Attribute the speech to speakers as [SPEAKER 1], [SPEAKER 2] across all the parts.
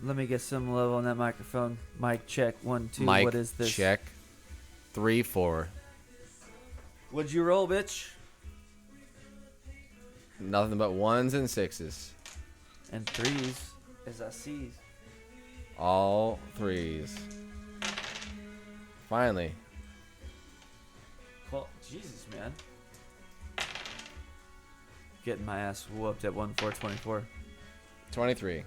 [SPEAKER 1] Let me get some level on that microphone. Mic check. 1, 2.
[SPEAKER 2] Mic
[SPEAKER 1] what is this?
[SPEAKER 2] check. 3, 4.
[SPEAKER 1] What'd you roll, bitch?
[SPEAKER 2] Nothing but 1s and 6s.
[SPEAKER 1] And 3s, as I sees.
[SPEAKER 2] All 3s. Finally.
[SPEAKER 1] Well, Jesus, man. Getting my ass whooped at 1-4-24.
[SPEAKER 2] 23.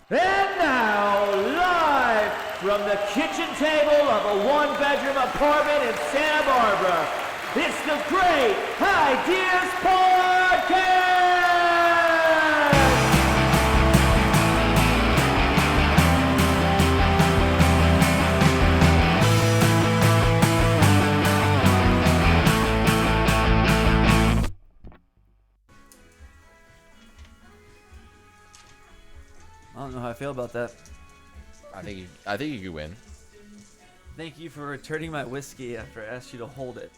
[SPEAKER 3] And now, live from the kitchen table of a one-bedroom apartment in Santa Barbara, it's the Great Highdeas Podcast!
[SPEAKER 1] I don't know how I feel about that.
[SPEAKER 2] I think you could win.
[SPEAKER 1] Thank you for returning my whiskey after I asked you to hold it.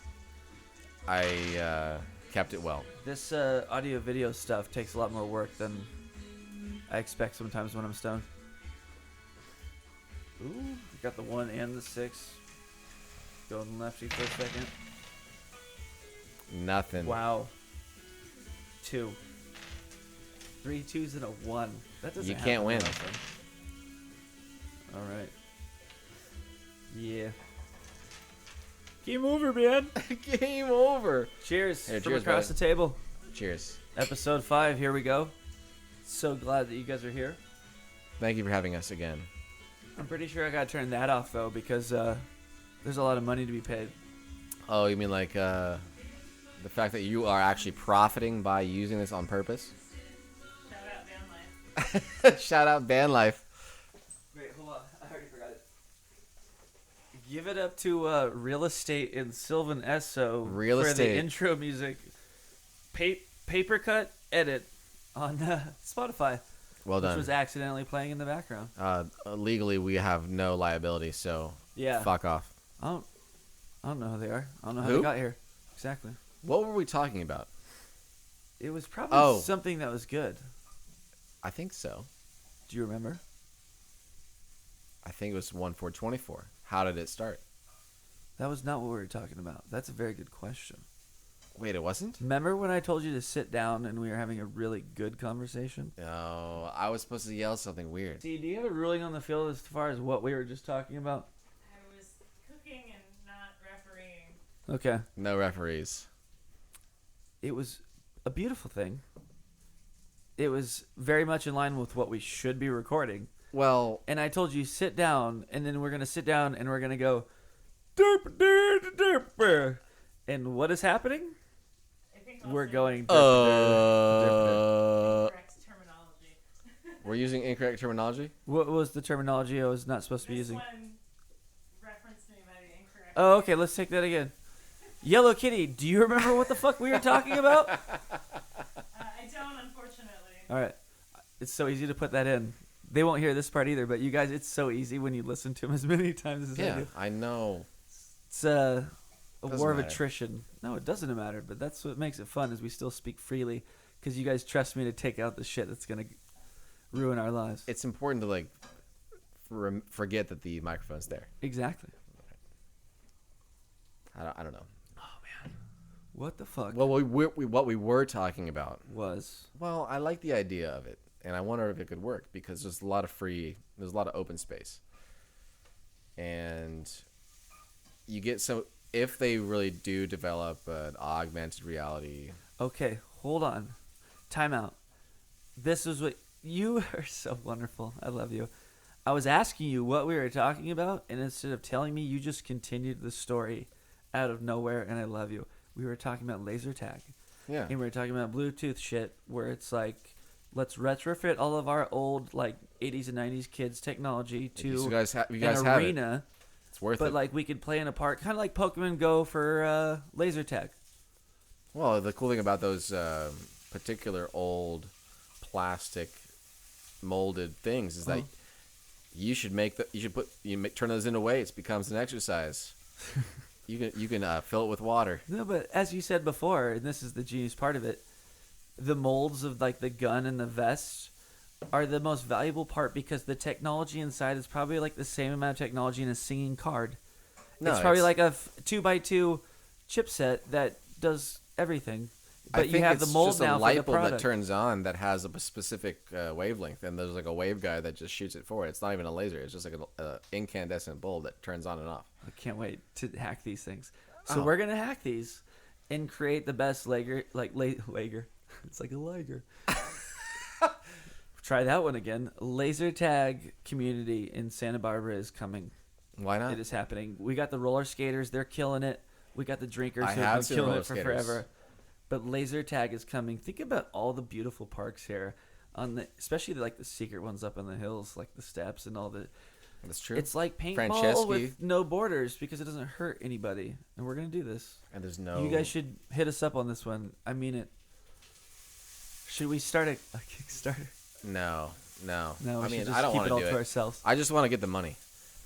[SPEAKER 2] I kept it well.
[SPEAKER 1] This audio-video stuff takes a lot more work than I expect sometimes when I'm stoned. Ooh, got the 1 and the 6. Going lefty for a second.
[SPEAKER 2] Nothing.
[SPEAKER 1] Wow. 2. 3 2s and a 1. That doesn't
[SPEAKER 2] You
[SPEAKER 1] happen
[SPEAKER 2] can't win.
[SPEAKER 1] often. All right. Yeah. Game over, man.
[SPEAKER 2] Game over.
[SPEAKER 1] Cheers
[SPEAKER 2] Here,
[SPEAKER 1] from
[SPEAKER 2] cheers,
[SPEAKER 1] across
[SPEAKER 2] buddy.
[SPEAKER 1] the table.
[SPEAKER 2] Cheers.
[SPEAKER 1] Episode 5. Here we go. So glad that you guys are here.
[SPEAKER 2] Thank you for having us again.
[SPEAKER 1] I'm pretty sure I gotta turn that off though because there's a lot of money to be paid.
[SPEAKER 2] Oh, you mean like the fact that you are actually profiting by using this on purpose? Shout out van life.
[SPEAKER 1] Wait, hold on. I already forgot it. Give it up to Real Estate in Sylvan Esso
[SPEAKER 2] Real
[SPEAKER 1] for
[SPEAKER 2] Estate.
[SPEAKER 1] the intro music. Paper cut edit on Spotify.
[SPEAKER 2] Well
[SPEAKER 1] Which
[SPEAKER 2] done.
[SPEAKER 1] was accidentally playing in the background.
[SPEAKER 2] Legally, we have no liability, so
[SPEAKER 1] Yeah.
[SPEAKER 2] fuck off.
[SPEAKER 1] I don't know who they are. I don't know how
[SPEAKER 2] Who?
[SPEAKER 1] they got here. Exactly.
[SPEAKER 2] What were we talking about?
[SPEAKER 1] It was probably
[SPEAKER 2] Oh.
[SPEAKER 1] something that was good.
[SPEAKER 2] I think so.
[SPEAKER 1] Do you remember?
[SPEAKER 2] I think it was 1-4-24. How did it start?
[SPEAKER 1] That was not what we were talking about. That's a very good question.
[SPEAKER 2] Wait, it wasn't?
[SPEAKER 1] Remember when I told you to sit down and we were having a really good conversation?
[SPEAKER 2] No, I was supposed to yell something weird.
[SPEAKER 1] See, do you have a ruling on the field as far as what we were just talking about?
[SPEAKER 4] I was cooking and not refereeing.
[SPEAKER 1] Okay.
[SPEAKER 2] No referees.
[SPEAKER 1] It was a beautiful thing. It was very much in line with what we should be recording.
[SPEAKER 2] Well,
[SPEAKER 1] And I told you, sit down, and then we're going to sit down and we're going to go, derp, derp, derp, derp. And what is happening?
[SPEAKER 4] I think
[SPEAKER 1] We're
[SPEAKER 4] also
[SPEAKER 1] going derp, derp, derp.
[SPEAKER 4] correct terminology.
[SPEAKER 2] we're using incorrect terminology?
[SPEAKER 1] What was the terminology I was not supposed to be
[SPEAKER 4] This
[SPEAKER 1] using?
[SPEAKER 4] one referenced me by the incorrect.
[SPEAKER 1] Oh, okay, let's take that again. Yellow Kitty, do you remember what the fuck we were talking about?
[SPEAKER 4] I don't, unfortunately.
[SPEAKER 1] All right. It's so easy to put that in. They won't hear this part either, but you guys, it's so easy when you listen to them as many times as I
[SPEAKER 2] Yeah,
[SPEAKER 1] do.
[SPEAKER 2] I know.
[SPEAKER 1] It's a
[SPEAKER 2] Doesn't
[SPEAKER 1] war of
[SPEAKER 2] matter.
[SPEAKER 1] attrition. No, it doesn't matter, but that's what makes it fun is we still speak freely because you guys trust me to take out the shit that's going to ruin our lives.
[SPEAKER 2] It's important to, like, forget that the microphone's there.
[SPEAKER 1] Exactly.
[SPEAKER 2] I don't know.
[SPEAKER 1] What the fuck
[SPEAKER 2] Well, what we were talking about.
[SPEAKER 1] was...
[SPEAKER 2] Well, I like the idea of it, and I wonder if it could work because there's a lot of open space, and you get some. If they really do develop an augmented reality,
[SPEAKER 1] Okay, hold on. Time out. This is what... You are so wonderful. I love you. I was asking you what we were talking about, and instead of telling me, you just continued the story out of nowhere, and I love you. We were talking about laser tag.
[SPEAKER 2] yeah,
[SPEAKER 1] And we were talking about Bluetooth shit, where it's like, let's retrofit all of our old, like, 80s and 90s kids' technology to
[SPEAKER 2] you guys have
[SPEAKER 1] an
[SPEAKER 2] it.
[SPEAKER 1] arena.
[SPEAKER 2] It's worth
[SPEAKER 1] But,
[SPEAKER 2] it.
[SPEAKER 1] like, we could play in a park, kind of like Pokemon Go for laser tag.
[SPEAKER 2] Well, the cool thing about those particular old plastic molded things is that you should turn those into weights. Becomes an exercise. You can fill it with water.
[SPEAKER 1] No, but as you said before, and this is the genius part of it, the molds of like the gun and the vest are the most valuable part because the technology inside is probably like the same amount of technology in a singing card.
[SPEAKER 2] No,
[SPEAKER 1] it's probably like a 2x2 chipset that does everything. But you have the mold
[SPEAKER 2] just
[SPEAKER 1] now
[SPEAKER 2] a light
[SPEAKER 1] for the
[SPEAKER 2] bulb
[SPEAKER 1] product.
[SPEAKER 2] that turns on that has a specific wavelength, and there's like a wave guide that just shoots it forward. It's not even a laser; it's just like an incandescent bulb that turns on and off.
[SPEAKER 1] I can't wait to hack these things. So we're gonna hack these and create the best lager. It's like a lager. Try that one again. Laser tag community in Santa Barbara is coming.
[SPEAKER 2] Why not?
[SPEAKER 1] It is happening. We got the roller skaters; they're killing it. We got the drinkers
[SPEAKER 2] I
[SPEAKER 1] who
[SPEAKER 2] have
[SPEAKER 1] have been
[SPEAKER 2] seen
[SPEAKER 1] killing
[SPEAKER 2] roller
[SPEAKER 1] it for
[SPEAKER 2] skaters.
[SPEAKER 1] forever. But laser tag is coming. Think about all the beautiful parks here, especially like the secret ones up in the hills, like the steps and all the.
[SPEAKER 2] That's true.
[SPEAKER 1] It's like paintball
[SPEAKER 2] Franceschi.
[SPEAKER 1] with no borders because it doesn't hurt anybody, and we're gonna do this.
[SPEAKER 2] And there's no.
[SPEAKER 1] You guys should hit us up on this one. I mean it. Should we start a Kickstarter?
[SPEAKER 2] No.
[SPEAKER 1] No,
[SPEAKER 2] I
[SPEAKER 1] we
[SPEAKER 2] mean,
[SPEAKER 1] should just
[SPEAKER 2] I don't
[SPEAKER 1] keep
[SPEAKER 2] want
[SPEAKER 1] it all
[SPEAKER 2] to do
[SPEAKER 1] to
[SPEAKER 2] it.
[SPEAKER 1] ourselves.
[SPEAKER 2] I just want to get the money.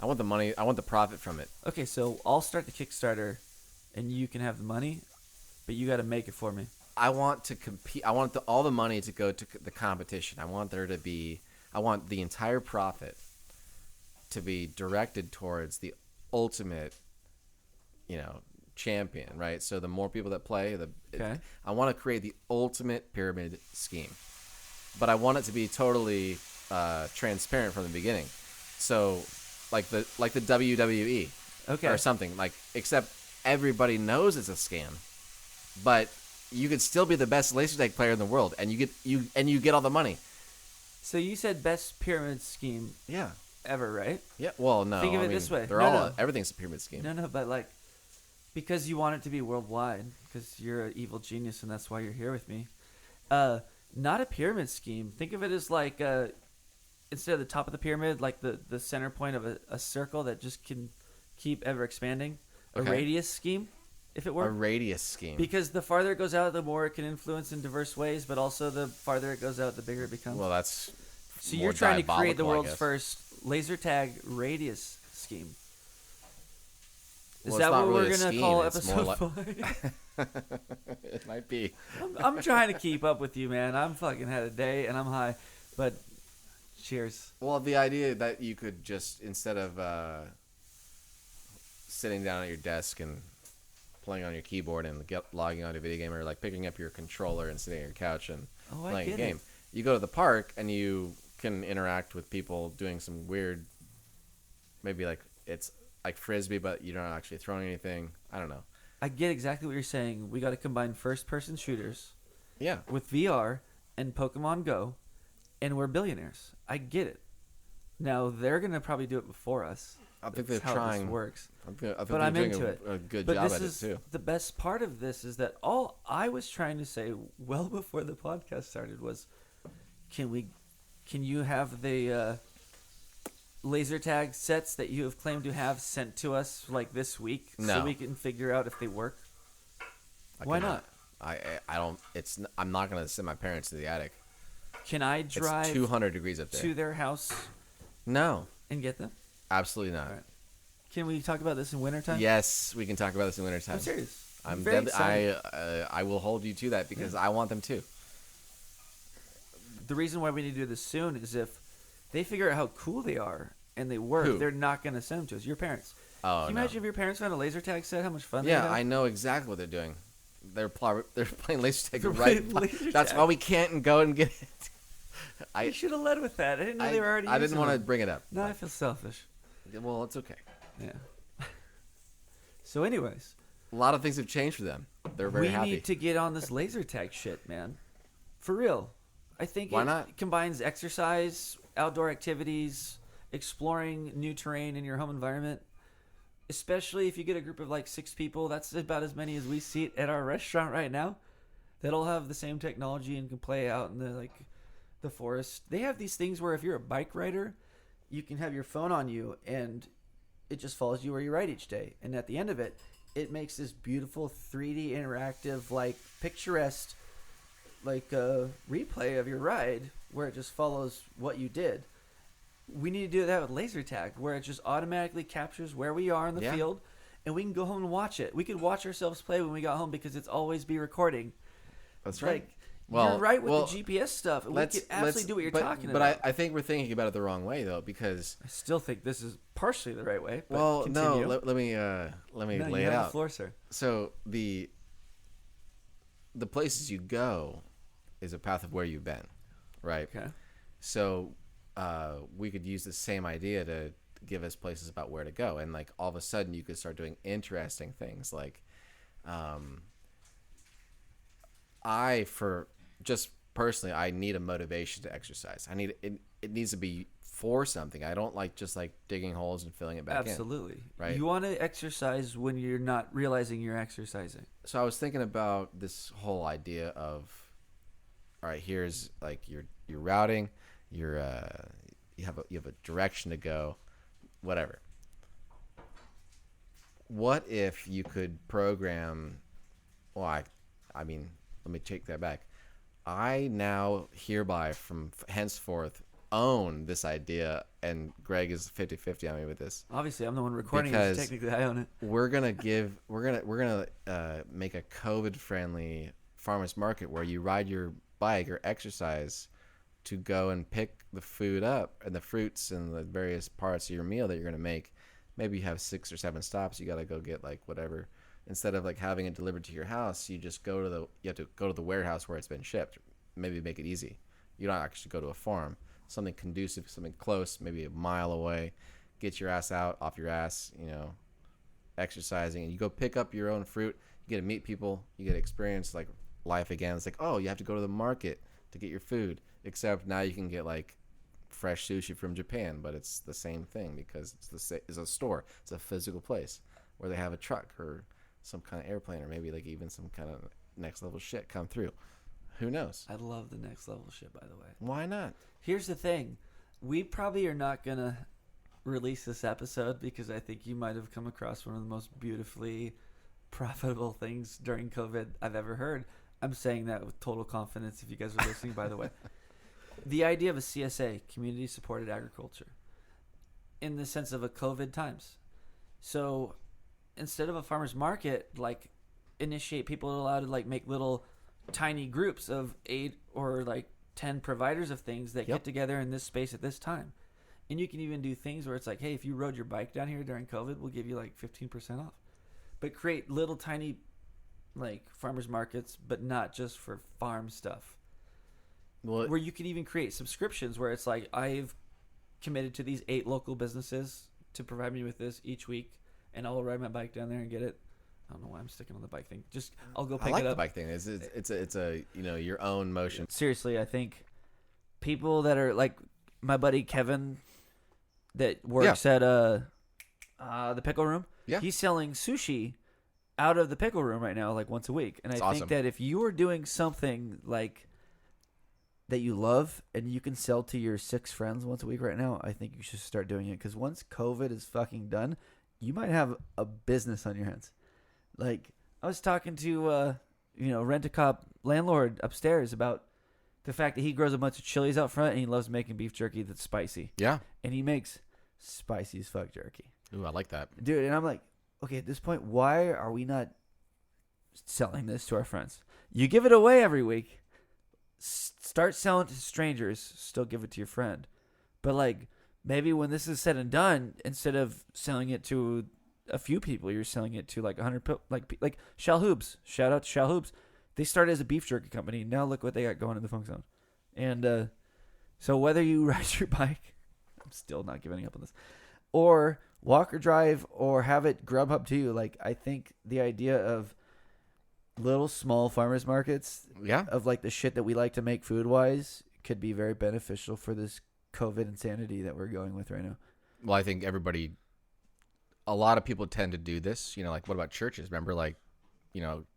[SPEAKER 2] I want the money. I want the profit from it.
[SPEAKER 1] Okay, so I'll start the Kickstarter, and you can have the money, but you got to make it for me.
[SPEAKER 2] I want to compete. I want all the money to go to the competition. I want there to be. I want the entire profit to be directed towards the ultimate, champion, right? So the more people that play,
[SPEAKER 1] Okay.
[SPEAKER 2] I want to create the ultimate pyramid scheme, but I want it to be totally transparent from the beginning. So, like the WWE,
[SPEAKER 1] Okay.
[SPEAKER 2] or something like. Except everybody knows it's a scam, but you could still be the best laser tag player in the world, and you get all the money.
[SPEAKER 1] So you said best pyramid scheme
[SPEAKER 2] Yeah.
[SPEAKER 1] ever, right?
[SPEAKER 2] Yeah. Well, no.
[SPEAKER 1] Think of
[SPEAKER 2] I
[SPEAKER 1] it
[SPEAKER 2] mean,
[SPEAKER 1] this way.
[SPEAKER 2] They're
[SPEAKER 1] No,
[SPEAKER 2] all
[SPEAKER 1] no.
[SPEAKER 2] everything's a pyramid scheme.
[SPEAKER 1] No, but like, because you want it to be worldwide, because you're an evil genius, and that's why you're here with me. Not a pyramid scheme. Think of it as like instead of the top of the pyramid, like the center point of a circle that just can keep ever expanding.
[SPEAKER 2] Okay.
[SPEAKER 1] A radius scheme, if it
[SPEAKER 2] A
[SPEAKER 1] were.
[SPEAKER 2] radius scheme.
[SPEAKER 1] Because the farther it goes out, the more it can influence in diverse ways, but also the farther it goes out, the bigger it becomes.
[SPEAKER 2] Well, that's
[SPEAKER 1] So
[SPEAKER 2] more
[SPEAKER 1] you're trying to create the
[SPEAKER 2] diabolical, I
[SPEAKER 1] world's
[SPEAKER 2] guess.
[SPEAKER 1] first laser tag radius scheme. Is
[SPEAKER 2] Well, it's
[SPEAKER 1] that
[SPEAKER 2] not
[SPEAKER 1] what
[SPEAKER 2] really
[SPEAKER 1] we're
[SPEAKER 2] a
[SPEAKER 1] gonna
[SPEAKER 2] scheme,
[SPEAKER 1] call
[SPEAKER 2] it's more
[SPEAKER 1] episode 5?
[SPEAKER 2] It might be.
[SPEAKER 1] I'm trying to keep up with you, man. I'm fucking had a day and I'm high, but cheers.
[SPEAKER 2] Well, the idea that you could just instead of sitting down at your desk and playing on your keyboard and logging on to a video game, or like picking up your controller and sitting on your couch and
[SPEAKER 1] Oh, I
[SPEAKER 2] playing a
[SPEAKER 1] get
[SPEAKER 2] game.
[SPEAKER 1] it.
[SPEAKER 2] You go to the park and you can interact with people doing some weird, maybe like it's like frisbee, but you're not actually throwing anything. I don't know.
[SPEAKER 1] I get exactly what you're saying. We got to combine first-person shooters
[SPEAKER 2] Yeah.
[SPEAKER 1] with VR and Pokemon Go, and we're billionaires. I get it. Now they're gonna probably do it before us.
[SPEAKER 2] I think
[SPEAKER 1] That's
[SPEAKER 2] they're
[SPEAKER 1] how
[SPEAKER 2] trying.
[SPEAKER 1] This works.
[SPEAKER 2] I think
[SPEAKER 1] But
[SPEAKER 2] they're
[SPEAKER 1] I'm
[SPEAKER 2] doing
[SPEAKER 1] into it.
[SPEAKER 2] a good
[SPEAKER 1] But
[SPEAKER 2] job
[SPEAKER 1] this
[SPEAKER 2] at it
[SPEAKER 1] is
[SPEAKER 2] too.
[SPEAKER 1] the best part of this is that all I was trying to say well before the podcast started was, can you have the laser tag sets that you have claimed to have sent to us like this week, so
[SPEAKER 2] No.
[SPEAKER 1] we can figure out if they work?
[SPEAKER 2] I
[SPEAKER 1] Why
[SPEAKER 2] cannot.
[SPEAKER 1] not?
[SPEAKER 2] I don't. I'm not gonna send my parents to the attic.
[SPEAKER 1] Can I drive
[SPEAKER 2] It's 200 degrees up there.
[SPEAKER 1] to their house
[SPEAKER 2] No,
[SPEAKER 1] and get them?
[SPEAKER 2] absolutely not.
[SPEAKER 1] All right. Can we talk about this in wintertime?
[SPEAKER 2] Yes, we can talk about this in wintertime.
[SPEAKER 1] I'm serious.
[SPEAKER 2] I'm
[SPEAKER 1] very
[SPEAKER 2] dead.
[SPEAKER 1] excited.
[SPEAKER 2] I will hold you to that because I want them too.
[SPEAKER 1] The reason why we need to do this soon is if they figure out how cool they are and they work,
[SPEAKER 2] Who?
[SPEAKER 1] they're not going to send them to us. Your parents.
[SPEAKER 2] Oh,
[SPEAKER 1] Can you
[SPEAKER 2] no.
[SPEAKER 1] imagine if your parents found a laser tag set? How much fun?
[SPEAKER 2] Yeah,
[SPEAKER 1] they'd have?
[SPEAKER 2] I know exactly what they're doing. They're playing laser tag
[SPEAKER 1] They're
[SPEAKER 2] right.
[SPEAKER 1] playing laser
[SPEAKER 2] That's
[SPEAKER 1] tag.
[SPEAKER 2] why we can't go and get it.
[SPEAKER 1] I should have led with that. I didn't know they were already.
[SPEAKER 2] I didn't
[SPEAKER 1] using
[SPEAKER 2] want to
[SPEAKER 1] them.
[SPEAKER 2] bring it up.
[SPEAKER 1] No, I feel selfish.
[SPEAKER 2] Well, it's okay.
[SPEAKER 1] Yeah. So, anyways,
[SPEAKER 2] A lot of things have changed for them. They're very
[SPEAKER 1] we
[SPEAKER 2] happy.
[SPEAKER 1] need to get on this laser tag shit, man. For real. I think
[SPEAKER 2] Why
[SPEAKER 1] it
[SPEAKER 2] not?
[SPEAKER 1] combines exercise, outdoor activities, exploring new terrain in your home environment. Especially if you get a group of like 6 people, that's about as many as we seat at our restaurant right now. That all have the same technology and can play out in the forest. They have these things where if you're a bike rider, you can have your phone on you and it just follows you where you ride each day. And at the end of it, it makes this beautiful 3D interactive, like picturesque, like replay of your ride where it just follows what you did. We need to do that with laser tag, where it just automatically captures where we are in the
[SPEAKER 2] Yeah.
[SPEAKER 1] field, and we can go home and watch it. We could watch ourselves play when we got home because it's always be recording.
[SPEAKER 2] That's right.
[SPEAKER 1] Like, You're right with the GPS stuff. We
[SPEAKER 2] let's
[SPEAKER 1] could absolutely do what you're talking
[SPEAKER 2] but
[SPEAKER 1] about.
[SPEAKER 2] I think we're thinking about it the wrong way though, because
[SPEAKER 1] I still think this is partially the right way. But
[SPEAKER 2] well,
[SPEAKER 1] continue.
[SPEAKER 2] no, let me
[SPEAKER 1] No,
[SPEAKER 2] lay
[SPEAKER 1] you
[SPEAKER 2] it
[SPEAKER 1] have
[SPEAKER 2] out.
[SPEAKER 1] the floor, sir.
[SPEAKER 2] So the places you go is a path of where you've been, right?
[SPEAKER 1] Okay.
[SPEAKER 2] So we could use the same idea to give us places about where to go, and like all of a sudden you could start doing interesting things. Like, just personally, I need a motivation to exercise. I need it. It needs to be for something. I don't like just like digging holes and filling it back in.
[SPEAKER 1] Absolutely.
[SPEAKER 2] Right.
[SPEAKER 1] You want to exercise when you're not realizing you're exercising.
[SPEAKER 2] So I was thinking about this whole idea of, all right, here's like you're routing, you have a direction to go, whatever. What if you could program? Well, I mean, let me take that back. I now hereby from henceforth own this idea, and Greg is 50-50 on me with this.
[SPEAKER 1] Obviously, I'm the one recording
[SPEAKER 2] Because
[SPEAKER 1] it. So technically, I own it.
[SPEAKER 2] We're gonna make a COVID-friendly farmers market where you ride your bike or exercise to go and pick the food up and the fruits and the various parts of your meal that you're gonna make. Maybe you have 6 or 7 stops. You gotta go get like whatever. Instead of like having it delivered to your house, you have to go to the warehouse where it's been shipped. Maybe make it easy. You don't actually go to a farm. Something conducive, something close, maybe a mile away. Get your ass out, off your ass, exercising, and you go pick up your own fruit. You get to meet people. You get to experience like life again. It's like, oh, you have to go to the market to get your food. Except now you can get like fresh sushi from Japan, but it's the same thing because it's a store. It's a physical place where they have a truck or some kind of airplane, or maybe like even some kind of next level shit come through. Who knows?
[SPEAKER 1] I love the next level shit, by the way.
[SPEAKER 2] Why not?
[SPEAKER 1] Here's the thing. We probably are not going to release this episode because I think you might have come across one of the most beautifully profitable things during COVID I've ever heard. I'm saying that with total confidence if you guys are listening, by the way. The idea of a CSA, community supported agriculture, in the sense of a COVID times. So instead of a farmer's market, like initiate people allowed to like make little tiny groups of 8 or like 10 providers of things that get together in this space at this time. And you can even do things where it's like, hey, if you rode your bike down here during COVID, we'll give you like 15% off. But create little tiny like farmers markets, but not just for farm stuff.
[SPEAKER 2] Well,
[SPEAKER 1] where you can even create subscriptions where it's like, I've committed to these 8 local businesses to provide me with this each week, and I'll ride my bike down there and get it. I don't know why I'm sticking on the bike thing. Just I'll go pick it up.
[SPEAKER 2] I like the bike thing. It's a your own motion.
[SPEAKER 1] Seriously, I think people that are like my buddy Kevin that works at the pickle room.
[SPEAKER 2] Yeah.
[SPEAKER 1] He's selling sushi out of the pickle room right now, like once a week. And
[SPEAKER 2] That's
[SPEAKER 1] I think
[SPEAKER 2] awesome.
[SPEAKER 1] that if you are doing something like that you love and you can sell to your 6 friends once a week right now, I think you should start doing it. Because once COVID is fucking done, you might have a business on your hands. Like, I was talking to, rent-a-cop landlord upstairs about the fact that he grows a bunch of chilies out front and he loves making beef jerky that's spicy.
[SPEAKER 2] Yeah.
[SPEAKER 1] And he makes spicy as fuck jerky.
[SPEAKER 2] Ooh, I like that.
[SPEAKER 1] Dude, and I'm like, okay, at this point, why are we not selling this to our friends? You give it away every week. Start selling to strangers. Still give it to your friend. But, like, maybe when this is said and done, instead of selling it to a few people, you're selling it to like 100 like Shell Hoops. Shout out to Shell Hoops. They started as a beef jerky company. Now look what they got going in the Funk Zone. And so whether you ride your bike, I'm still not giving up on this, or walk or drive or have it Grubhub to you, like I think the idea of little small farmers markets, of like the shit that we like to make food wise, could be very beneficial for this COVID insanity that we're going with right now.
[SPEAKER 2] Well, I think a lot of people tend to do this. Like what about churches? Remember, like,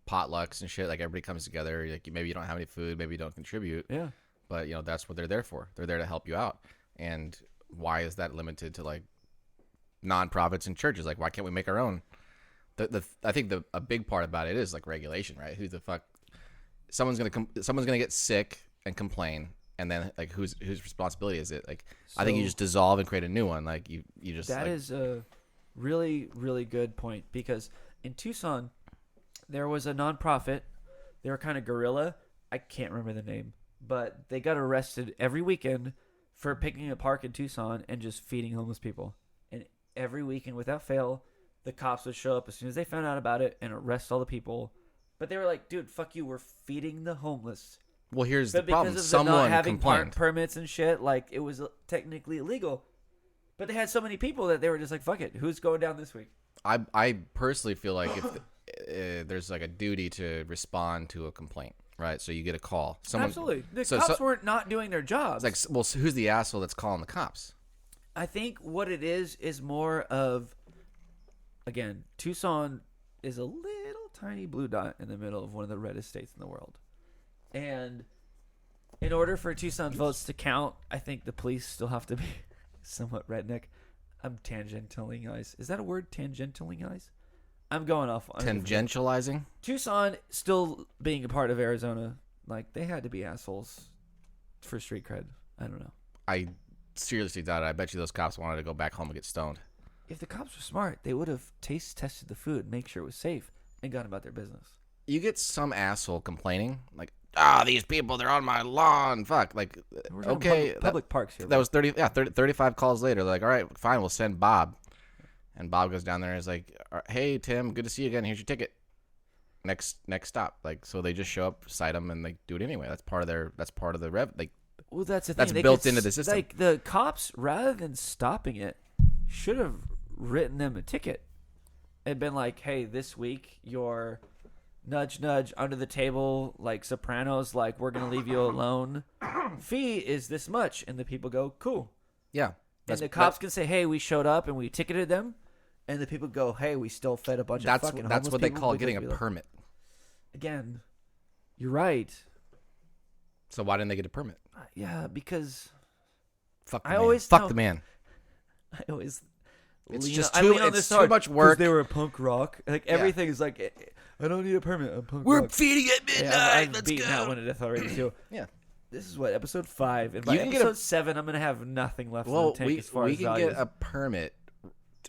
[SPEAKER 2] potlucks and shit. Like everybody comes together. Like maybe you don't have any food, maybe you don't contribute.
[SPEAKER 1] Yeah.
[SPEAKER 2] But that's what they're there for. They're there to help you out. And why is that limited to like nonprofits and churches? Like why can't we make our own? I think a big part about it is like regulation, right? Who the fuck? Someone's gonna get sick and complain. And then, like, whose responsibility is it? Like, I think you just dissolve and create a new one. Like, you just.
[SPEAKER 1] That is a really, really good point, because in Tucson, there was a nonprofit. They were kind of guerrilla, I can't remember the name, but they got arrested every weekend for picking a park in Tucson and just feeding homeless people. And every weekend, without fail, the cops would show up as soon as they found out about it and arrest all the people. But they were like, dude, fuck you, we're feeding the homeless.
[SPEAKER 2] Well, here's
[SPEAKER 1] But
[SPEAKER 2] the problem.
[SPEAKER 1] because of the not
[SPEAKER 2] Someone
[SPEAKER 1] having park
[SPEAKER 2] complained.
[SPEAKER 1] permits and shit, like, it was technically illegal. But they had so many people that they were just like, fuck it, who's going down this week?
[SPEAKER 2] I personally feel like if there's like a duty to respond to a complaint, right? So you get a call.
[SPEAKER 1] Absolutely. The
[SPEAKER 2] so-
[SPEAKER 1] cops weren't not doing their jobs.
[SPEAKER 2] It's like, well, who's the asshole that's calling the cops?
[SPEAKER 1] I think what it is more of, again, Tucson is a little tiny blue dot in the middle of one of the reddest states in the world. And in order for Tucson's votes to count, I think the police still have to be somewhat redneck. I'm tangentialing, guys. Is that a word, tangentialing, guys? I'm going off on
[SPEAKER 2] Tangentializing?
[SPEAKER 1] Tucson still being a part of Arizona, like, they had to be assholes for street cred. I don't know.
[SPEAKER 2] I seriously doubt it. I bet you those cops wanted to go back home and get stoned.
[SPEAKER 1] If the cops were smart, they would have taste tested the food, make sure it was safe, and gone about their business.
[SPEAKER 2] You get some asshole complaining, like, these people, they're on my lawn. Fuck. Like,
[SPEAKER 1] We're talking
[SPEAKER 2] okay.
[SPEAKER 1] public parks here.
[SPEAKER 2] That was 35 calls later. They're like, all right, fine, we'll send Bob. And Bob goes down there and is like, hey, Tim, good to see you again. Here's your ticket. Next stop. Like, so they just show up, cite them, and they do it anyway. That's part of the rev. Like,
[SPEAKER 1] well, that's the thing.
[SPEAKER 2] that's
[SPEAKER 1] They
[SPEAKER 2] built
[SPEAKER 1] could
[SPEAKER 2] into the system.
[SPEAKER 1] Like, the cops, rather than stopping it, should have written them a ticket and been like, hey, this week you're nudge, nudge, under the table, like Sopranos, like, we're going to leave you alone. Fee is this much. And the people go, cool.
[SPEAKER 2] yeah.
[SPEAKER 1] And the cops can say, hey, we showed up and we ticketed them. And the people go, hey, we still fed a bunch of fucking homeless
[SPEAKER 2] That's what they
[SPEAKER 1] people
[SPEAKER 2] call
[SPEAKER 1] because
[SPEAKER 2] getting a
[SPEAKER 1] we love-"
[SPEAKER 2] permit.
[SPEAKER 1] Again, you're right.
[SPEAKER 2] So why didn't they get a permit?
[SPEAKER 1] Yeah, because
[SPEAKER 2] Fuck the
[SPEAKER 1] I
[SPEAKER 2] man.
[SPEAKER 1] always
[SPEAKER 2] Fuck
[SPEAKER 1] tell-
[SPEAKER 2] the man.
[SPEAKER 1] I always
[SPEAKER 2] It's
[SPEAKER 1] lean
[SPEAKER 2] just
[SPEAKER 1] on- I
[SPEAKER 2] too-
[SPEAKER 1] lean on
[SPEAKER 2] it's
[SPEAKER 1] this
[SPEAKER 2] too
[SPEAKER 1] hard,
[SPEAKER 2] much
[SPEAKER 1] 'cause
[SPEAKER 2] work.
[SPEAKER 1] They were punk rock. Like, everything is like, I don't need a permit. I'm punk
[SPEAKER 2] We're
[SPEAKER 1] rock.
[SPEAKER 2] feeding at midnight.
[SPEAKER 1] Yeah, I've
[SPEAKER 2] Let's
[SPEAKER 1] beaten that
[SPEAKER 2] go.
[SPEAKER 1] one to death already too.
[SPEAKER 2] Yeah.
[SPEAKER 1] This is what, episode 5, and by
[SPEAKER 2] You can get a-
[SPEAKER 1] episode 7, I'm gonna have nothing left in
[SPEAKER 2] Well,
[SPEAKER 1] the tank
[SPEAKER 2] we
[SPEAKER 1] as far
[SPEAKER 2] we
[SPEAKER 1] as
[SPEAKER 2] can
[SPEAKER 1] values.
[SPEAKER 2] get a permit.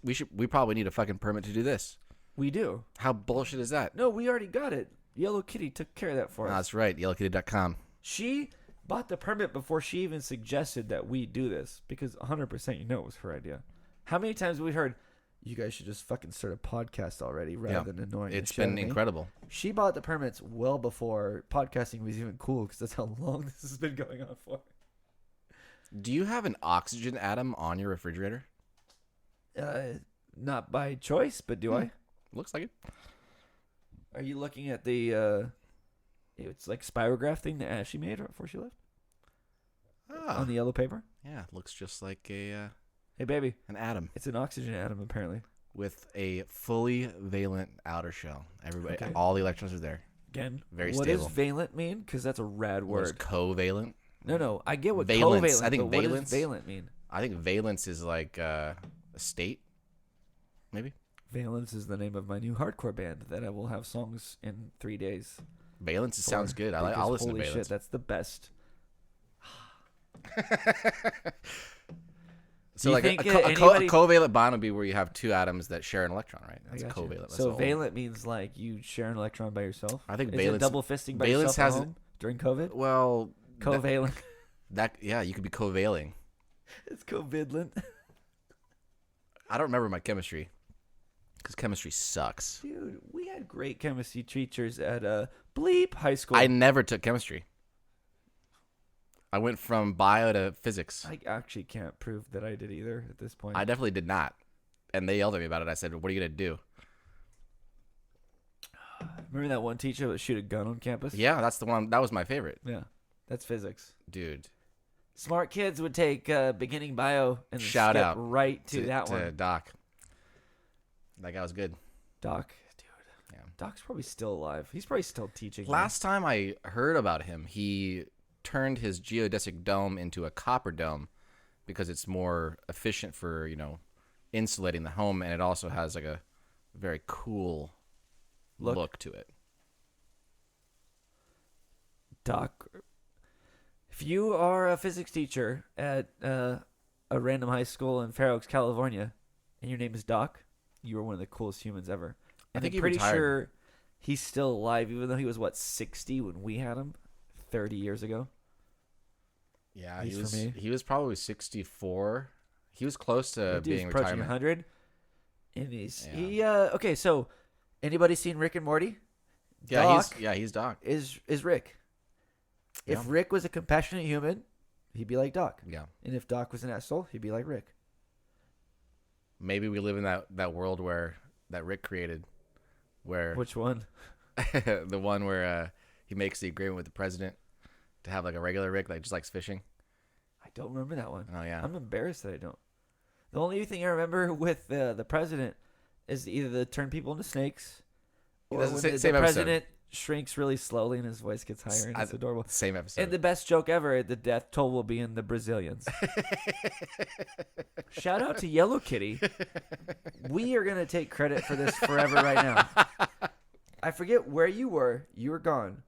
[SPEAKER 2] We probably need a fucking permit to do this.
[SPEAKER 1] We do.
[SPEAKER 2] How bullshit is that?
[SPEAKER 1] No, we already got it. Yellow Kitty took care of that for us.
[SPEAKER 2] That's right. YellowKitty.com.
[SPEAKER 1] She bought the permit before she even suggested that we do this, because 100% you know it was her idea. How many times have we heard, you guys should just fucking start a podcast already rather than annoying the
[SPEAKER 2] It's
[SPEAKER 1] shit out
[SPEAKER 2] been
[SPEAKER 1] of me?
[SPEAKER 2] incredible.
[SPEAKER 1] She bought the permits well before podcasting was even cool, because that's how long this has been going on for.
[SPEAKER 2] Do you have an oxygen atom on your refrigerator?
[SPEAKER 1] Not by choice, but do I?
[SPEAKER 2] Looks like it.
[SPEAKER 1] Are you looking at the it's like spirograph thing that Ashley made right before she left on the yellow paper?
[SPEAKER 2] Yeah, it looks just like a
[SPEAKER 1] Hey baby,
[SPEAKER 2] an atom
[SPEAKER 1] it's an oxygen atom apparently.
[SPEAKER 2] with a fully valent outer shell. Everybody,
[SPEAKER 1] Okay.
[SPEAKER 2] all the electrons are there.
[SPEAKER 1] Again,
[SPEAKER 2] Very
[SPEAKER 1] what
[SPEAKER 2] stable.
[SPEAKER 1] does valent mean? Because that's a rad
[SPEAKER 2] What is
[SPEAKER 1] word.
[SPEAKER 2] covalent?
[SPEAKER 1] No, I get what
[SPEAKER 2] Valence.
[SPEAKER 1] covalent.
[SPEAKER 2] I think
[SPEAKER 1] but what
[SPEAKER 2] valence-
[SPEAKER 1] does valent mean?
[SPEAKER 2] I think valence is like a state, maybe.
[SPEAKER 1] Valence is the name of my new hardcore band that I will have songs in 3 days.
[SPEAKER 2] Valence sounds good. I'll
[SPEAKER 1] Because
[SPEAKER 2] listen to
[SPEAKER 1] holy
[SPEAKER 2] valence.
[SPEAKER 1] shit, that's the best.
[SPEAKER 2] So
[SPEAKER 1] you
[SPEAKER 2] like
[SPEAKER 1] think,
[SPEAKER 2] a
[SPEAKER 1] anybody-
[SPEAKER 2] covalent bond would be where you have two atoms that share an electron, right? That's
[SPEAKER 1] I gotcha.
[SPEAKER 2] covalent. That's
[SPEAKER 1] So
[SPEAKER 2] all.
[SPEAKER 1] valent means like you share an electron by yourself.
[SPEAKER 2] I think
[SPEAKER 1] Is
[SPEAKER 2] valence.
[SPEAKER 1] it double fisting by
[SPEAKER 2] valence
[SPEAKER 1] yourself at
[SPEAKER 2] has-
[SPEAKER 1] home during COVID?
[SPEAKER 2] Well,
[SPEAKER 1] Covalent.
[SPEAKER 2] yeah, you could be covaling.
[SPEAKER 1] It's covidlent.
[SPEAKER 2] I don't remember my chemistry because chemistry sucks.
[SPEAKER 1] Dude, we had great chemistry teachers at Bleep High School.
[SPEAKER 2] I never took chemistry. I went from bio to physics.
[SPEAKER 1] I actually can't prove that I did either at this point.
[SPEAKER 2] I definitely did not. And they yelled at me about it. I said, "What are you gonna do?"
[SPEAKER 1] Remember that one teacher that would shoot a gun on campus?
[SPEAKER 2] Yeah, that's the one. That was my favorite,
[SPEAKER 1] Yeah, that's physics.
[SPEAKER 2] dude.
[SPEAKER 1] Smart kids would take beginning bio and then
[SPEAKER 2] Shout
[SPEAKER 1] skip
[SPEAKER 2] out
[SPEAKER 1] right to that
[SPEAKER 2] to
[SPEAKER 1] one.
[SPEAKER 2] Doc. That guy was good.
[SPEAKER 1] Doc, dude.
[SPEAKER 2] Yeah.
[SPEAKER 1] Doc's probably still alive. He's probably still teaching. now.
[SPEAKER 2] Last time I heard about him, he turned his geodesic dome into a copper dome because it's more efficient for, insulating the home, and it also has like a very cool look to it.
[SPEAKER 1] Doc, if you are a physics teacher at a random high school in Fair Oaks, California, and your name is Doc, you are one of the coolest humans ever. And
[SPEAKER 2] think
[SPEAKER 1] I'm
[SPEAKER 2] he
[SPEAKER 1] pretty
[SPEAKER 2] retired.
[SPEAKER 1] sure he's still alive, even though he was, 60 when we had him? 30 years ago.
[SPEAKER 2] Yeah,
[SPEAKER 1] At
[SPEAKER 2] he
[SPEAKER 1] least for me.
[SPEAKER 2] was probably 64. He was close to
[SPEAKER 1] That dude's
[SPEAKER 2] being
[SPEAKER 1] approaching
[SPEAKER 2] retirement.
[SPEAKER 1] 100. And okay, so anybody seen Rick and Morty?
[SPEAKER 2] Yeah,
[SPEAKER 1] Doc
[SPEAKER 2] he's Doc.
[SPEAKER 1] is Rick.
[SPEAKER 2] Yeah.
[SPEAKER 1] If Rick was a compassionate human, he'd be like Doc.
[SPEAKER 2] Yeah.
[SPEAKER 1] And if Doc was an asshole, he'd be like Rick.
[SPEAKER 2] Maybe we live in that world that Rick created, where
[SPEAKER 1] Which one?
[SPEAKER 2] the one where he makes the agreement with the president to have like a regular Rick that just likes fishing.
[SPEAKER 1] I don't remember that one.
[SPEAKER 2] Oh yeah.
[SPEAKER 1] I'm embarrassed that I don't. The only thing I remember with the president is either to turn people into snakes, or
[SPEAKER 2] That's
[SPEAKER 1] when
[SPEAKER 2] the
[SPEAKER 1] the
[SPEAKER 2] same episode.
[SPEAKER 1] president shrinks really slowly and his voice gets higher, and it's adorable.
[SPEAKER 2] Same episode.
[SPEAKER 1] And the best joke ever, the death toll will be in the Brazilians. Shout out to Yellow Kitty. We are going to take credit for this forever right now. I forget where you were. You were gone.